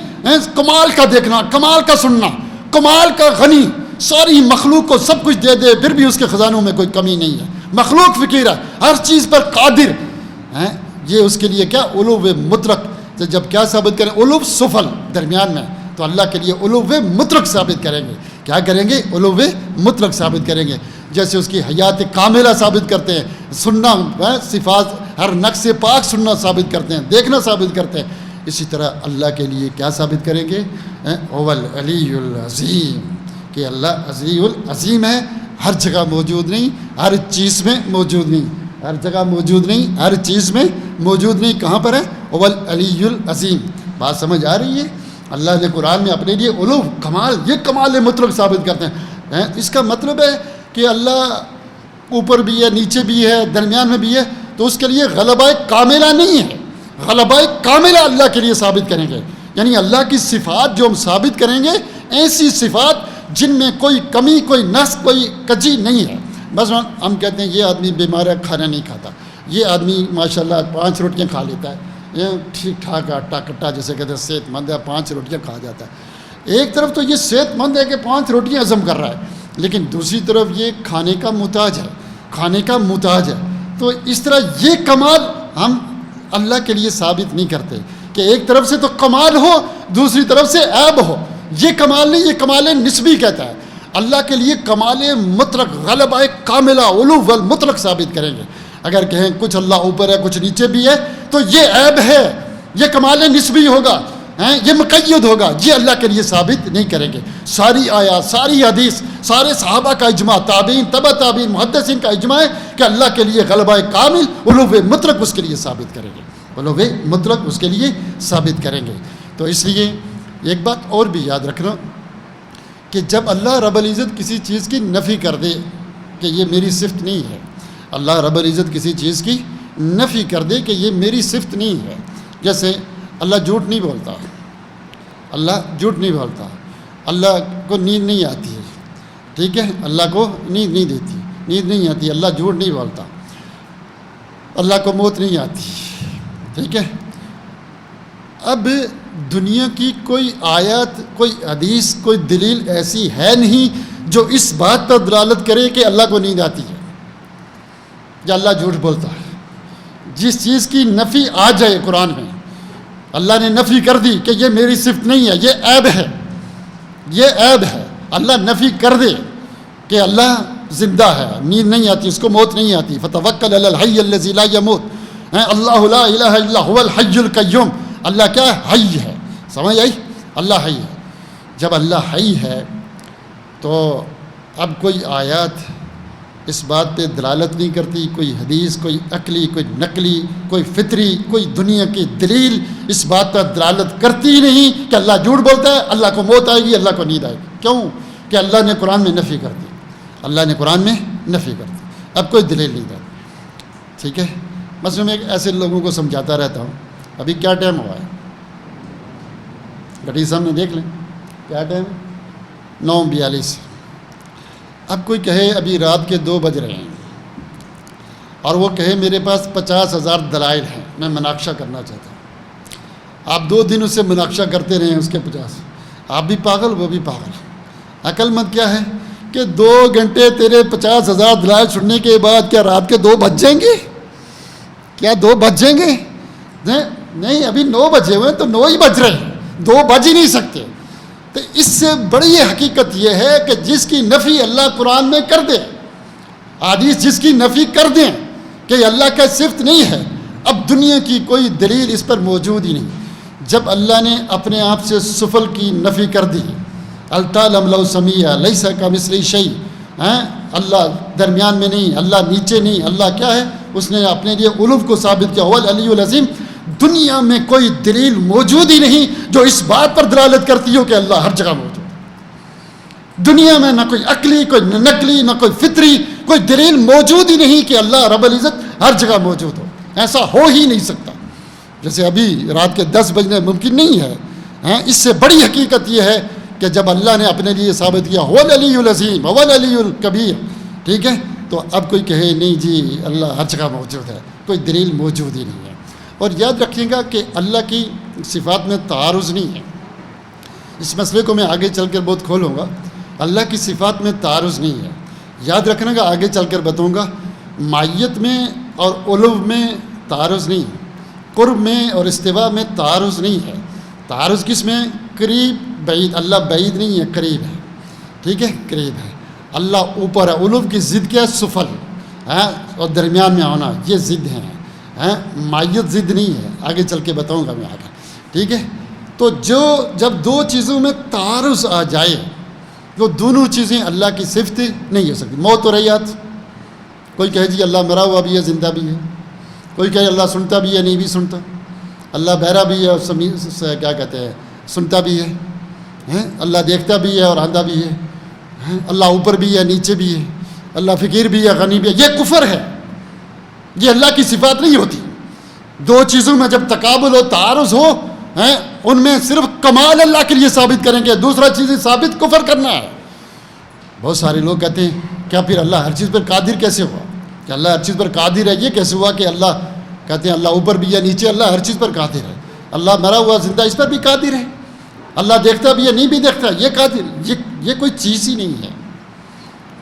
کمال کا دیکھنا، کمال کا سننا، کمال کا غنی، ساری مخلوق کو سب کچھ دے دے پھر بھی اس کے خزانوں میں کوئی کمی نہیں ہے، مخلوق فقیر ہے، ہر چیز پر قادر ہے، یہ اس کے لیے کیا علو مطلق۔ جب کیا ثابت کریں؟ علو سفل، درمیان میں، تو اللہ کے لیے علو مطلق ثابت کریں گے۔ کیا کریں گے؟ علو مطلق ثابت کریں گے، جیسے اس کی حیات کاملہ ثابت کرتے ہیں، سننا، صفات ہر نقص سے پاک سننا ثابت کرتے ہیں، دیکھنا ثابت کرتے ہیں۔ اسی طرح اللہ کے لیے کیا ثابت کریں گے؟ هو العلی العظیم، کہ اللہ علی العظیم ہے، ہر جگہ موجود نہیں، ہر چیز میں موجود نہیں، ہر جگہ موجود نہیں، ہر چیز میں موجود نہیں، کہاں پر ہے؟ هو العلی العظیم۔ بات سمجھ آ رہی ہے؟ اللہ نے قرآن میں اپنے لیے علو، کمال، یہ کمال مطلق ثابت کرتے ہیں۔ اس کا مطلب ہے کہ اللہ اوپر بھی ہے، نیچے بھی ہے، درمیان میں بھی ہے، تو اس کے لیے غلبہ کاملہ نہیں ہے، غلبہ کاملہ اللہ کے لیے ثابت کریں گے، یعنی اللہ کی صفات جو ہم ثابت کریں گے، ایسی صفات جن میں کوئی کمی، کوئی نقص، کوئی کجی نہیں ہے۔ بس ہم کہتے ہیں یہ آدمی بیمار ہے، کھانا نہیں کھاتا، یہ آدمی ماشاءاللہ 5 روٹیاں کھا لیتا ہے، یہ ٹھیک ٹھاک آٹا کٹا جیسے کہتے ہیں صحت مند ہے، 5 روٹیاں کھا جاتا ہے۔ ایک طرف تو یہ صحت مند ہے کہ 5 روٹیاں ہضم کر رہا ہے، لیکن دوسری طرف یہ کھانے کا محتاج ہے، کھانے کا محتاج ہے۔ تو اس طرح یہ کمال ہم اللہ کے لیے ثابت نہیں کرتے کہ ایک طرف سے تو کمال ہو، دوسری طرف سے عیب ہو، یہ کمال نہیں، یہ کمال نسبی کہتا ہے۔ اللہ کے لیے کمال مطلق، غلبہ کاملہ، علو والمطلق ثابت کریں گے۔ اگر کہیں کچھ اللہ اوپر ہے کچھ نیچے بھی ہے تو یہ عیب ہے، یہ کمال نسبی ہوگا، یہ مقید ہوگا، یہ اللہ کے لیے ثابت نہیں کریں گے۔ ساری آیات، ساری حدیث، سارے صحابہ کا اجماع، تابعین، تبع تابعین، محدثین کا اجماع ہے کہ اللہ کے لیے غلبہ کامل، علو مطلق اس کے لیے ثابت کریں گے، علو مطلق اس کے لیے ثابت کریں گے۔ تو اس لیے ایک بات اور بھی یاد رکھنا کہ جب اللہ رب العزت کسی چیز کی نفی کر دے کہ یہ میری صفت نہیں ہے، اللہ رب العزت کسی چیز کی نفی کر دے کہ یہ میری صفت نہیں ہے، جیسے اللہ جھوٹ نہیں بولتا، اللہ جھوٹ نہیں بولتا، اللہ کو نیند نہیں آتی ہے، ٹھیک ہے، اللہ کو نیند نہیں دیتی، نیند نہیں آتی، اللہ جھوٹ نہیں بولتا، اللہ کو موت نہیں آتی، ٹھیک ہے۔ اب دنیا کی کوئی آیت، کوئی حدیث، کوئی دلیل ایسی ہے نہیں جو اس بات پر دلالت کرے کہ اللہ کو نیند آتی ہے یا اللہ جھوٹ بولتا ہے۔ جس چیز کی نفی آ جائے قرآن میں، اللہ نے نفی کر دی کہ یہ میری صفت نہیں ہے، یہ عیب ہے، یہ عیب ہے، اللہ نفی کر دے کہ اللہ زندہ ہے، نیند نہیں آتی، اس کو موت نہیں آتی، فتوکل علی الحی الذی لا یموت، اللہ لا الہ الا هو الحی القیوم، اللہ کیا ہے؟ حی ہے، سمجھ آئی؟ اللہ حی ہے۔ جب اللہ حی ہے تو اب کوئی آیات اس بات پہ دلالت نہیں کرتی، کوئی حدیث، کوئی عقلی، کوئی نقلی، کوئی فطری، کوئی دنیا کی دلیل اس بات پر دلالت کرتی نہیں کہ اللہ جھوٹ بولتا ہے، اللہ کو موت آئے گی، اللہ کو نیند آئے گی۔ کیوں؟ کہ اللہ نے قرآن میں نفی کر دی، اللہ نے قرآن میں نفی کر دی، اب کوئی دلیل نہیں دیتی، ٹھیک ہے۔ مثلا میں ایسے لوگوں کو سمجھاتا رہتا ہوں، ابھی کیا ٹائم ہوا ہے؟ گھڑی سامنے دیکھ لیں، کیا ٹائم ہے؟ 9:42۔ اب کوئی کہے ابھی رات کے 2 بج رہے ہیں اور وہ کہے میرے پاس 50,000 دلائل ہیں، میں مناقشہ کرنا چاہتا ہوں۔ آپ 2 دن اس سے مناقشہ کرتے رہے ہیں، اس کے 50، آپ بھی پاگل، وہ بھی پاگل۔ عقل مند کیا ہے کہ 2 گھنٹے تیرے 50,000 دلائل سننے کے بعد کیا رات کے 2 بج جائیں گے؟ کیا 2 بج جائیں گے؟ نہیں، ابھی 9 بجے ہوئے ہیں تو 9 ہی بج رہے ہیں، 2 بج ہی نہیں سکتے۔ تو اس سے بڑی حقیقت یہ ہے کہ جس کی نفی اللہ قرآن میں کر دے، حدیث جس کی نفی کر دیں کہ اللہ کا صفت نہیں ہے، اب دنیا کی کوئی دلیل اس پر موجود ہی نہیں۔ جب اللہ نے اپنے آپ سے سفل کی نفی کر دی، التعلم لو سمیع لیس کمثلہ شیء، اللہ درمیان میں نہیں، اللہ نیچے نہیں، اللہ کیا ہے؟ اس نے اپنے لیے علو کو ثابت کیا، هو العلی العظیم۔ دنیا میں کوئی دلیل موجود ہی نہیں جو اس بات پر دلالت کرتی ہو کہ اللہ ہر جگہ موجود ہے۔ دنیا میں نہ کوئی عقلی، کوئی نقلی، نہ کوئی فطری، کوئی دلیل موجود ہی نہیں کہ اللہ رب العزت ہر جگہ موجود ہو، ایسا ہو ہی نہیں سکتا۔ جیسے ابھی رات کے 10 بجنے ممکن نہیں ہے۔ اس سے بڑی حقیقت یہ ہے کہ جب اللہ نے اپنے لیے ثابت کیا هو العلی العظیم، هو العلی الکبیر، ٹھیک ہے، تو اب کوئی کہے نہیں جی اللہ ہر جگہ موجود ہے، کوئی دلیل موجود ہی نہیں ہے۔ اور یاد رکھیے گا کہ اللہ کی صفات میں تعارض نہیں ہے، اس مسئلے کو میں آگے چل کر بہت کھولوں گا۔ اللہ کی صفات میں تعارض نہیں ہے، یاد رکھنا گا، آگے چل کر بتاؤں گا۔ مائیت میں اور علو میں تعارض نہیں ہے، قرب میں اور استوا میں تعارض نہیں ہے۔ تعارض کس میں؟ قریب بعید، اللہ بعید نہیں ہے، قریب ہے، ٹھیک ہے، قریب ہے۔ اللہ اوپر ہے، علو کی ضد کیا ہے؟ سفل، اور درمیان میں ہونا، یہ ضد ہیں۔ مائیت ضد نہیں ہے، آگے چل کے بتاؤں گا میں آگے، ٹھیک ہے۔ تو جب 2 چیزوں میں تعارض آ جائے، وہ دونوں چیزیں اللہ کی صفت نہیں ہو سکتی۔ موت اور حیات، کوئی کہے جی اللہ مرا ہوا بھی ہے، زندہ بھی ہے، کوئی کہے اللہ سنتا بھی ہے، نہیں بھی سنتا، اللہ بہرا بھی ہے اور کیا کہتے ہیں سنتا بھی ہے، اللہ دیکھتا بھی ہے اور آندھا بھی ہے، اللہ اوپر بھی ہے نیچے بھی ہے، اللہ فقیر بھی ہے غنی بھی ہے۔ یہ کفر ہے، یہ اللہ کی صفات نہیں ہوتی۔ 2 چیزوں میں جب تقابل ہو، تعارض ہو، ان میں صرف کمال اللہ کے لیے ثابت کریں گے، دوسرا چیزیں ثابت کفر کرنا ہے۔ بہت سارے لوگ کہتے ہیں کیا پھر اللہ ہر چیز پر قادر کیسے ہوا؟ کہ اللہ ہر چیز پر قادر ہے، یہ کیسے ہوا کہ اللہ کہتے ہیں اللہ اوپر بھی ہے نیچے، اللہ ہر چیز پر قادر ہے، اللہ مرا ہوا زندہ اس پر بھی قادر ہے، اللہ دیکھتا بھی ہے نہیں بھی دیکھتا، یہ قادر، یہ کوئی چیز ہی نہیں ہے۔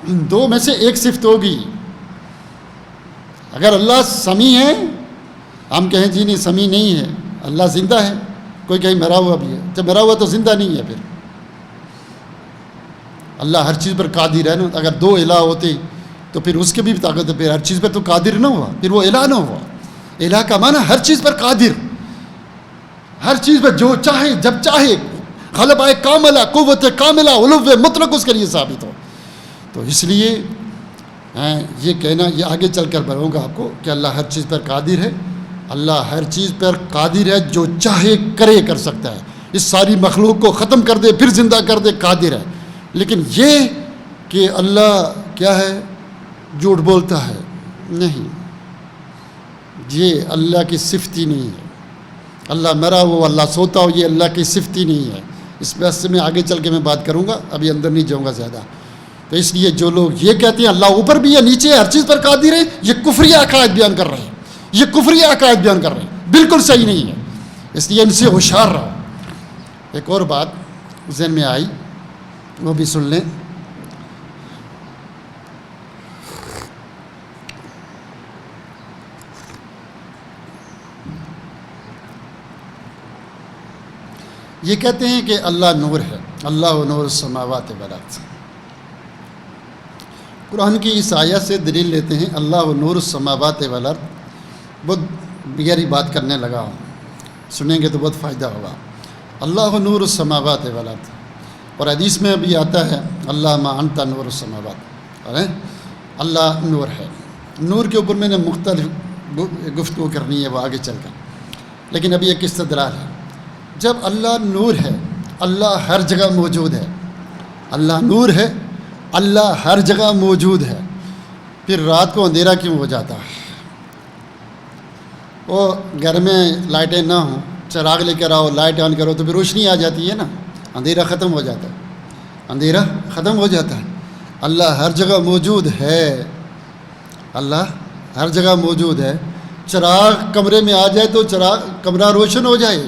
ان 2 میں سے ایک صفت ہوگی۔ اگر اللہ سمیع ہے، ہم کہیں جی نہیں سمیع نہیں ہے، اللہ زندہ ہے، کوئی کہیں مرا ہوا بھی ہے، جب مرا ہوا تو زندہ نہیں ہے، پھر اللہ ہر چیز پر قادر ہے نا. اگر دو الہ ہوتے تو پھر اس کے بھی طاقت ہے, پھر ہر چیز پر تو قادر نہ ہوا, پھر وہ الہ نہ ہوا. الہ کا معنی ہر چیز پر قادر, ہر چیز پر جو چاہے جب چاہے, غلبہ کاملہ, قوت کاملہ, علو مطلق اس کے لیے ثابت ہو. تو اس لیے یہ کہنا, یہ آگے چل کر بڑھوں گا آپ کو کہ اللہ ہر چیز پر قادر ہے. اللہ ہر چیز پر قادر ہے, جو چاہے کرے کر سکتا ہے. اس ساری مخلوق کو ختم کر دے پھر زندہ کر دے, قادر ہے. لیکن یہ کہ اللہ کیا ہے, جھوٹ بولتا ہے, نہیں, یہ اللہ کی صفت ہی نہیں ہے. اللہ مرا ہو, اللہ سوتا ہو, یہ اللہ کی صفت ہی نہیں ہے. اس بحث سے میں آگے چل کے میں بات کروں گا, ابھی اندر نہیں جاؤں گا زیادہ. تو اس لیے جو لوگ یہ کہتے ہیں اللہ اوپر بھی ہے نیچے ہے, ہر چیز پر قادر ہے, یہ کفری عقائد بیان کر رہے ہیں, یہ کفری عقائد بیان کر رہے ہیں, بالکل صحیح نہیں ہے. اس لیے ان سے ہوشیار رہو. ایک اور بات ذہن میں آئی, وہ بھی سن لیں. یہ کہتے ہیں کہ اللہ نور ہے, اللہ نور السماوات والارض. قرآن کی اس آیت سے دلیل لیتے ہیں اللہ نور السماوات والارض. بہت گہری بات کرنے لگا ہوں, سنیں گے تو بہت فائدہ ہوگا. اللہ نور السماوات والارض, اور حدیث میں بھی آتا ہے اللہ ما انت نور السماوات, اللہ نور ہے. نور کے اوپر میں نے مختلف گفتگو کرنی ہے, وہ آگے چل کر, لیکن ابھی ایک استدلال ہے. جب اللہ نور ہے, اللہ ہر جگہ موجود ہے, اللہ نور ہے, اللہ ہر جگہ موجود ہے, پھر رات کو اندھیرا کیوں ہو جاتا ہے؟ وہ گھر میں لائٹیں نہ ہوں, چراغ لے کر آؤ, لائٹ آن کرو تو پھر روشنی آ جاتی ہے نا, اندھیرا ختم ہو جاتا ہے, اندھیرا ختم ہو جاتا ہے. اللہ ہر جگہ موجود ہے, اللہ ہر جگہ موجود ہے. چراغ کمرے میں آ جائے تو کمرہ روشن ہو جائے,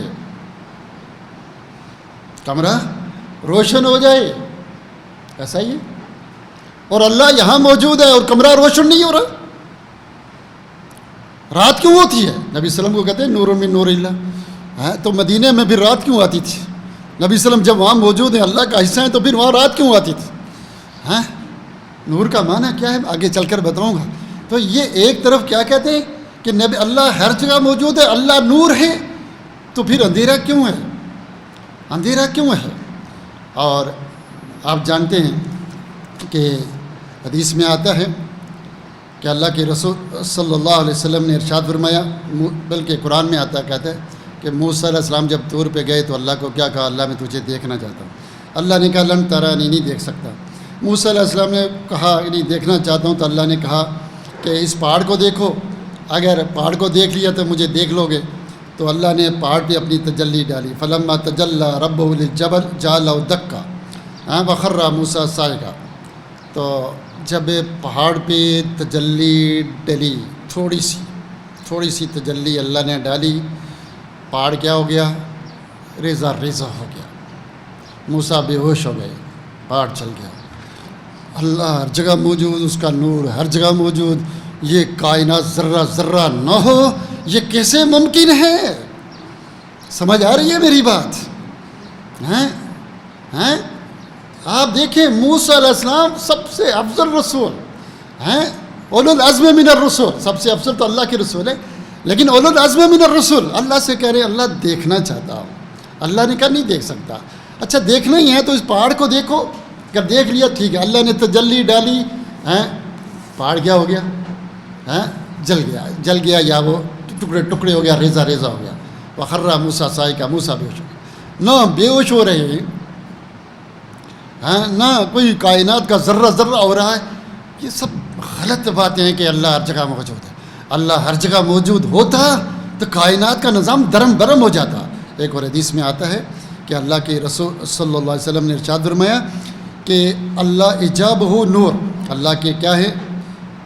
کمرہ روشن ہو جائے, ایسا ہی ہے. اور اللہ یہاں موجود ہے اور کمرہ روشن نہیں ہو رہا, رات کیوں ہوتی ہے؟ نبی صلی اللہ علیہ وسلم کو کہتے ہیں نور من نور اللہ. تو مدینے میں پھر رات کیوں آتی تھی؟ نبی صلی اللہ علیہ وسلم جب وہاں موجود ہیں, اللہ کا حصہ ہیں, تو پھر وہاں رات کیوں آتی تھی؟ نور کا معنی کیا ہے آگے چل کر بتاؤں گا. تو یہ ایک طرف کیا کہتے ہیں کہ نبی اللہ ہر جگہ موجود ہے, اللہ نور ہے, تو پھر اندھیرا کیوں ہے, اندھیرا کیوں ہے؟ اور آپ جانتے ہیں کہ حدیث میں آتا ہے کہ اللہ کے رسول صلی اللہ علیہ وسلم نے ارشاد فرمایا, بلکہ قرآن میں آتا ہے, کہتا ہے کہ موسیٰ علیہ السلام جب طور پہ گئے تو اللہ کو کیا کہا, اللہ میں تجھے دیکھنا چاہتا ہوں. اللہ نے کہا لن ترانی, نہیں دیکھ سکتا. موسیٰ علیہ السلام نے کہا نہیں دیکھنا چاہتا ہوں, تو اللہ نے کہا کہ اس پہاڑ کو دیکھو, اگر پہاڑ کو دیکھ لیا تو مجھے دیکھ لو گے. تو اللہ نے پہاڑ پہ اپنی تجلی ڈالی, فلما تجلی ربہ للجبل جعلہ دکا وخر موسیٰ صاعقہ. تو جب پہاڑ پہ تجلی ڈلی, تھوڑی سی تجلی اللہ نے ڈالی, پہاڑ کیا ہو گیا, ریزہ ریزہ ہو گیا, موسیٰ بے ہوش ہو گئے, پہاڑ چل گیا. اللہ ہر جگہ موجود, اس کا نور ہر جگہ موجود, یہ کائنات ذرہ ذرہ نہ ہو, یہ کیسے ممکن ہے؟ سمجھ آ رہی ہے میری بات؟ ہیں آپ دیکھیں موسیٰ علیہ السلام سب سے افضل رسول ہیں, اولو العزم من الرسول, سب سے افضل تو اللہ کے رسول ہے, لیکن اولو العزم من الرسول اللہ سے کہہ رہے ہیں اللہ دیکھنا چاہتا ہوں. اللہ نے کہا نہیں دیکھ سکتا. اچھا دیکھنا ہی ہے تو اس پہاڑ کو دیکھو, اگر دیکھ لیا ٹھیک ہے. اللہ نے تجلی ڈالی, پہاڑ کیا ہو گیا, جل گیا, یا وہ ٹکڑے ہو گیا, ریزہ ہو گیا. وخر موسیٰ صاعقہ, موسیٰ بے ہوش ہو گیا. نہ بے ہوش ہو رہے ہیں, نہ کوئی کائنات کا ذرہ ہو رہا ہے. یہ سب غلط باتیں ہیں کہ اللہ ہر جگہ موجود ہے. اللہ ہر جگہ موجود ہوتا تو کائنات کا نظام درم برم ہو جاتا. ایک اور حدیث میں آتا ہے کہ اللہ کے رسول صلی اللہ علیہ وسلم نے ارشاد فرمایا کہ اللہ ایجاب ہو نور, اللہ کے کیا ہے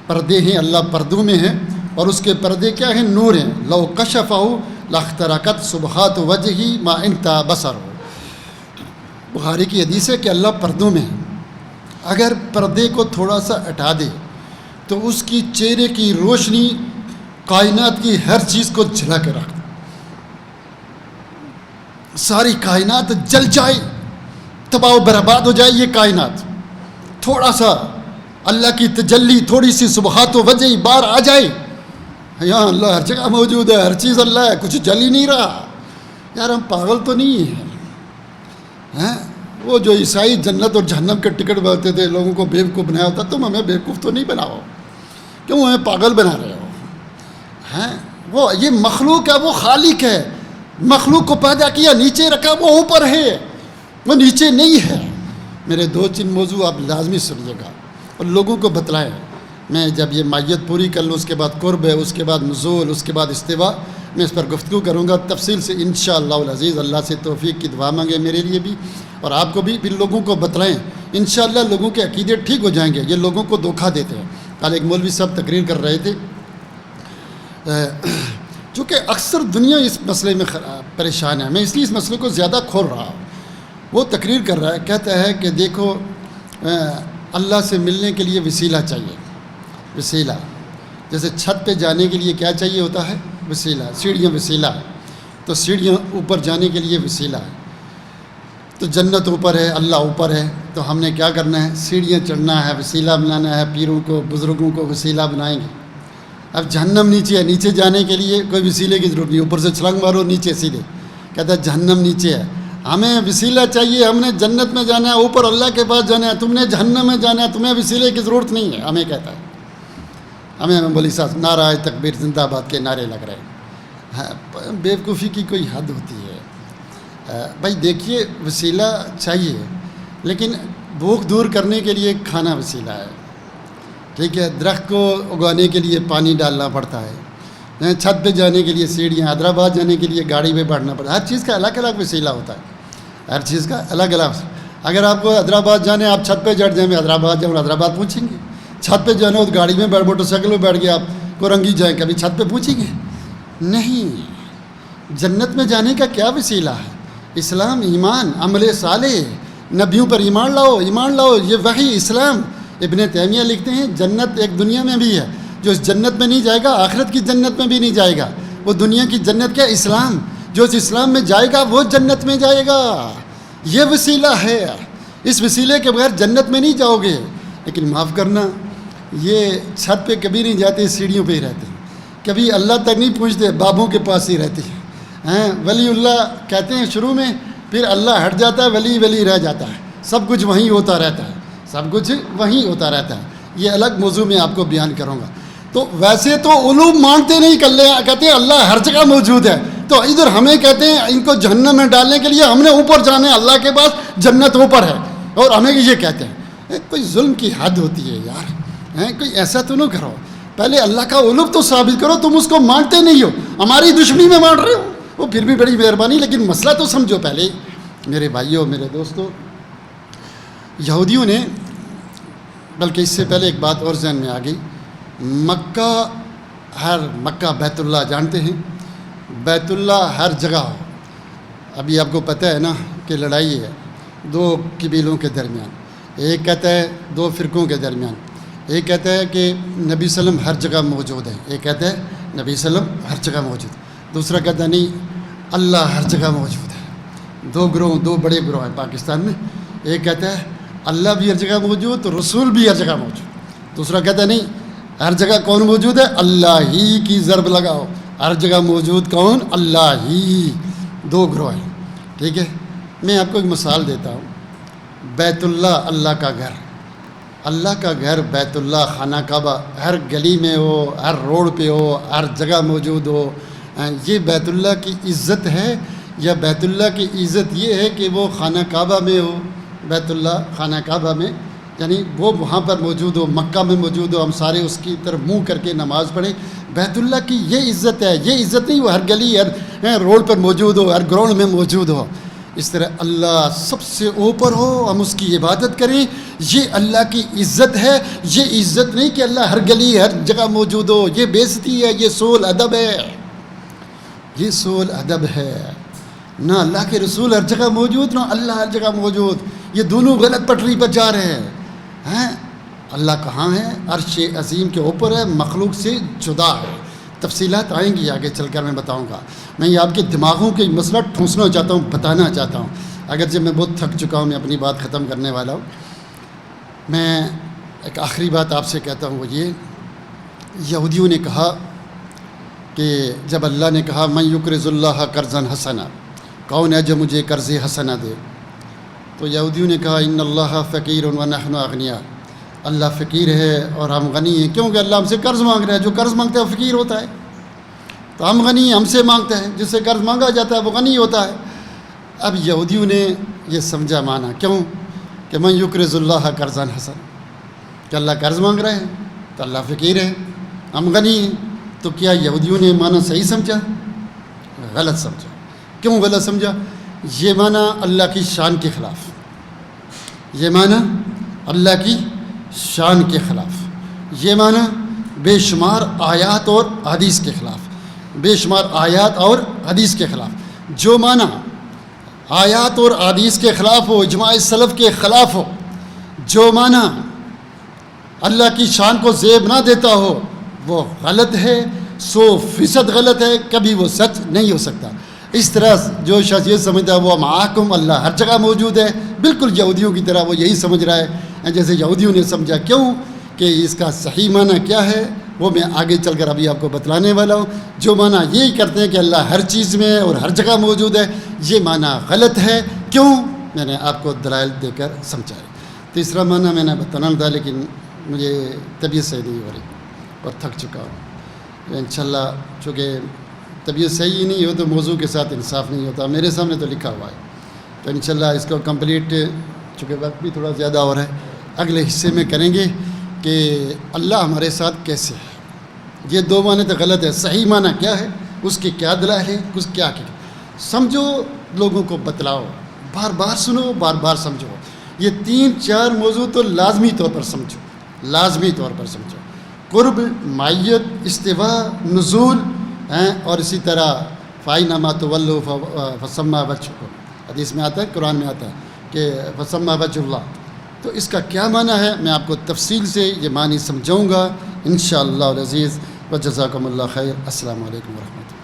پردے ہیں, اللہ پردوں میں ہیں, اور اس کے پردے کیا ہیں, نور ہیں. لو کشفہ لاخترقت سبحات وجہی ما انتا بصر. بخاری کی حدیث ہے کہ اللہ پردوں میں ہے, اگر پردے کو تھوڑا سا ہٹا دے تو اس کی چہرے کی روشنی کائنات کی ہر چیز کو جلا کے رکھ دے, ساری کائنات جل جائے, تباہ و برباد ہو جائے یہ کائنات. تھوڑا سا اللہ کی تجلی، تھوڑی سی سبحات و وجہ بار آ جائے، یہاں اللہ ہر جگہ موجود ہے، ہر چیز اللہ ہے، کچھ جل ہی نہیں رہا، یار ہم پاگل تو نہیں ہیں؟ وہ جو عیسائی جنت اور جہنم کے ٹکٹ بناتے تھے، لوگوں کو بیوقوف بنایا ہوتا، تم ہمیں بیوقوف تو نہیں بناؤ، کیوں ہمیں پاگل بنا رہے ہو؟ وہ یہ مخلوق ہے، وہ خالق ہے، مخلوق کو پیدا کیا، نیچے رکھا، وہ اوپر ہے، وہ نیچے نہیں ہے۔ میرے 2-3 موضوع آپ لازمی سنیے گا اور لوگوں کو بتلائیں۔ میں جب یہ مائیت پوری کر لوں، اس کے بعد قرب ہے، اس کے بعد نزول، اس کے بعد استوا، میں اس پر گفتگو کروں گا تفصیل سے انشاءاللہ العزیز۔ اللہ سے توفیق کی دعا مانگے میرے لیے بھی اور آپ کو بھی، پھر لوگوں کو بتلائیں، انشاءاللہ لوگوں کے عقیدے ٹھیک ہو جائیں گے۔ یہ لوگوں کو دھوکہ دیتے ہیں۔ کل ایک مولوی صاحب تقریر کر رہے تھے، چونکہ اکثر دنیا اس مسئلے میں پریشان ہے، میں اس لیے اس مسئلے کو زیادہ کھول رہا ہوں۔ وہ تقریر کر رہا ہے، کہتا ہے کہ دیکھو اللہ سے ملنے کے لیے وسیلہ چاہیے، وسیلہ جیسے چھت پہ جانے کے لیے کیا چاہیے ہوتا ہے؟ وسیلہ، سیڑھیاں وسیلہ ہے، تو سیڑھیاں اوپر جانے کے لیے وسیلہ ہے، تو جنت اوپر ہے، اللہ اوپر ہے، تو ہم نے کیا کرنا ہے؟ سیڑھیاں چڑھنا ہے، وسیلہ بنانا ہے، پیروں کو بزرگوں کو وسیلہ بنائیں گے۔ اب جہنم نیچے ہے، نیچے جانے کے لیے کوئی وسیلے کی ضرورت نہیں، اوپر سے چھلانگ مارو نیچے سیدھے، کہتا ہے جہنم نیچے ہے، ہمیں وسیلہ چاہیے، ہم نے جنت میں جانا ہے، اوپر اللہ کے پاس جانا ہے، تم نے جہنم میں جانا ہے، تمہیں وسیلے کی ضرورت نہیں ہے، ہمیں کہتا ہے۔ ہمیں بولی صاحب نعرہ تکبیر زندہ باد کے نعرے لگ رہے ہیں۔ بیوقوفی کی کوئی حد ہوتی ہے بھائی؟ دیکھیے وسیلہ چاہیے، لیکن بھوک دور کرنے کے لیے کھانا وسیلہ ہے، ٹھیک ہے؟ درخت کو اگانے کے لیے پانی ڈالنا پڑتا ہے، چھت پہ جانے کے لیے سیڑھیاں، حیدرآباد جانے کے لیے گاڑی پہ بیٹھنا پڑتا ہے، ہر چیز کا الگ الگ وسیلہ ہوتا ہے، ہر چیز کا الگ الگ۔ اگر آپ کو حیدرآباد جانے، آپ چھت پہ چڑھ جائیں، میں حیدرآباد جاؤں، حیدرآباد پہنچیں گے۔ چھت پہ جانا ہو تو گاڑی میں بیٹھ، موٹر سائیکل میں بیٹھ گئے، آپ کورنگی جائیں، کبھی چھت پہ پہنچیں گے نہیں۔ جنت میں جانے کا کیا وسیلہ ہے؟ اسلام، ایمان، عمل صالح، نبیوں پر ایمان لاؤ، ایمان لاؤ، یہ وحی اسلام۔ ابن تیمیہ لکھتے ہیں جنت ایک دنیا میں بھی ہے، جو اس جنت میں نہیں جائے گا آخرت کی جنت میں بھی نہیں جائے گا۔ وہ دنیا کی جنت کیا؟ اسلام، جو اس اسلام میں جائے گا وہ جنت میں جائے گا۔ یہ وسیلہ ہے، اس وسیلے کے بغیر جنت میں نہیں جاؤ گے۔ لیکن معاف کرنا، یہ چھت پہ کبھی نہیں جاتے، سیڑھیوں پہ ہی رہتے ہیں، کبھی اللہ تک نہیں پہنچتے، بابوں کے پاس ہی رہتے ہیں۔ ولی اللہ کہتے ہیں شروع میں، پھر اللہ ہٹ جاتا ہے، ولی ولی رہ جاتا ہے، سب کچھ وہیں ہوتا رہتا ہے، سب کچھ وہیں ہوتا رہتا ہے۔ یہ الگ موضوع میں آپ کو بیان کروں گا۔ تو ویسے تو علوم مانتے نہیں، کہتے ہیں اللہ ہر جگہ موجود ہے، تو ادھر ہمیں کہتے ہیں ان کو جہنم میں ڈالنے کے لیے ہم نے اوپر جانا ہے، اللہ کے پاس جنت اوپر ہے، اور ہمیں یہ کہتے ہیں۔ کوئی ظلم کی حد ہوتی ہے یار، کوئی ایسا تو نہ کرو، پہلے اللہ کا علو تو ثابت کرو، تم اس کو مانتے نہیں ہو، ہماری دشمنی میں مان رہے ہو، وہ پھر بھی بڑی مہربانی، لیکن مسئلہ تو سمجھو پہلے۔ میرے بھائیوں، میرے دوستوں، یہودیوں نے، بلکہ اس سے پہلے ایک بات اور ذہن میں آ گئی، مکہ بیت اللہ جانتے ہیں، بیت اللہ ہر جگہ ہو۔ ابھی آپ کو پتہ ہے نا کہ لڑائی ہے 2 قبیلوں کے درمیان، ایک کہتا ہے 2 فرقوں کے درمیان، ایک کہتا ہے کہ نبی صلی اللہ علیہ وسلم ہر جگہ موجود ہے، ایک کہتا ہے نبی صلی اللہ علیہ وسلم ہر جگہ موجود ہے، دوسرا کہتا ہے نہیں اللہ ہر جگہ موجود ہے۔ 2 بڑے گروہ ہیں پاکستان میں، ایک کہتا ہے اللہ بھی ہر جگہ موجود، تو رسول بھی ہر جگہ موجود، دوسرا کہتا ہے نہیں ہر جگہ کون موجود ہے؟ اللہ ہی کی ضرب لگاؤ، ہر جگہ موجود کون؟ اللہ ہی۔ 2 گروہ ہیں، ٹھیک ہے؟ میں آپ کو ایک مثال دیتا ہوں۔ بیت اللہ، اللہ کا گھر، اللہ کا گھر بیت اللہ، خانہ کعبہ ہر گلی میں ہو، ہر روڈ پہ ہو، ہر جگہ موجود ہو، یہ بیت اللہ کی عزت ہے؟ یا بیت اللہ کی عزت یہ ہے کہ وہ خانہ کعبہ میں ہو؟ بیت اللہ خانہ کعبہ میں، یعنی وہ وہاں پر موجود ہو، مکہ میں موجود ہو، ہم سارے اس کی طرف منہ کر کے نماز پڑھیں، بیت اللہ کی یہ عزت ہے۔ یہ عزت نہیں وہ ہر گلی، ہر روڈ پر موجود ہو، ہر گراؤنڈ میں موجود ہو۔ اس طرح اللہ سب سے اوپر ہو، ہم اس کی عبادت کریں، یہ اللہ کی عزت ہے۔ یہ عزت نہیں کہ اللہ ہر گلی ہر جگہ موجود ہو، یہ بے عزتی ہے، یہ سول ادب ہے، یہ سول ادب ہے۔ نہ اللہ کے رسول ہر جگہ موجود، نہ اللہ ہر جگہ موجود، یہ دونوں غلط پٹری پر جا رہے ہیں۔ اللہ کہاں ہے؟ عرش عظیم کے اوپر ہے، مخلوق سے جدا ہے۔ تفصیلات آئیں گی آگے چل کر، میں بتاؤں گا۔ میں یہ آپ کے دماغوں کے مسئلہ ٹھونسنا چاہتا ہوں، بتانا چاہتا ہوں، اگرچہ میں بہت تھک چکا ہوں، میں اپنی بات ختم کرنے والا ہوں۔ میں ایک آخری بات آپ سے کہتا ہوں، وہ یہ، یہودیوں نے کہا کہ جب اللہ نے کہا من یقرض اللہ قرضا حسنا، کون ہے جو مجھے قرض حسنا دے، تو یہودیوں نے کہا ان اللہ فقیر ونحن اغنیاء، اللہ فقیر ہے اور ہم غنی ہیں، کیونکہ اللہ ہم سے قرض مانگ رہا ہے، جو قرض مانگتا ہے وہ فقیر ہوتا ہے، تو ہم غنی ہیں، ہم سے مانگتے ہیں، جس سے قرض مانگا جاتا ہے وہ غنی ہوتا ہے۔ اب یہودیوں نے یہ سمجھا مانا، کیوں کہ من یقرض اللہ قرضا حسنا، کہ اللہ قرض مانگ رہے ہیں تو اللہ فقیر ہے، ہم غنی ہیں، تو کیا یہودیوں نے معنی صحیح سمجھا؟ غلط سمجھا۔ کیوں غلط سمجھا؟ یہ معنی اللہ کی شان کے خلاف، یہ معنی اللہ کی شان کے خلاف، یہ معنی بے شمار آیات اور حدیث کے خلاف، بے شمار آیات اور حدیث کے خلاف۔ جو معنی آیات اور حدیث کے خلاف ہو، اجماع سلف کے خلاف ہو، جو معنی اللہ کی شان کو زیب نہ دیتا ہو، وہ غلط ہے، 100% غلط ہے، کبھی وہ سچ نہیں ہو سکتا۔ اس طرح جو شخص یہ سمجھتا ہے وہ معاکم، اللہ ہر جگہ موجود ہے، بالکل یہودیوں کی طرح وہ یہی سمجھ رہا ہے جیسے یہودیوں نے سمجھا۔ کیوں کہ اس کا صحیح معنی کیا ہے وہ میں آگے چل کر ابھی آپ کو بتلانے والا ہوں۔ جو معنی یہی کرتے ہیں کہ اللہ ہر چیز میں اور ہر جگہ موجود ہے، یہ معنی غلط ہے۔ کیوں؟ میں نے آپ کو دلائل دے کر سمجھایا۔ تیسرا معنی میں نے بتانا تھا لیکن مجھے طبیعت صحیح نہیں ہو رہی اور تھک چکا ہوں۔ انشاءاللہ چونکہ طبیعت صحیح نہیں ہو تو موضوع کے ساتھ انصاف نہیں ہوتا، میرے سامنے تو لکھا ہوا ہے، تو انشاءاللہ اس کو کمپلیٹ، چونکہ وقت بھی تھوڑا زیادہ ہو رہا ہے، اگلے حصے میں کریں گے کہ اللہ ہمارے ساتھ کیسے ہے۔ یہ دو معنی تو غلط ہے، صحیح معنی کیا ہے، اس کی کیا دلائل ہے، اس کیا سمجھو، لوگوں کو بتلاؤ، بار بار سنو، بار بار سمجھو۔ یہ 3-4 موضوع تو لازمی طور پر سمجھو، لازمی طور پر سمجھو۔ قرب، معیت، استوا، نزول ہیں، اور اسی طرح فَإِنَّمَا تُوَلُّوا فَثَمَّ وَجْهُ، حدیث میں آتا ہے، قرآن میں آتا ہے کہ فَثَمَّ وَجْهُ اللَّهِ۔ تو اس کا کیا معنی ہے میں آپ کو تفصیل سے یہ معنی سمجھاؤں گا انشاءاللہ العزیز۔ وجزاکم اللہ خیر۔ السلام علیکم ورحمۃ اللہ۔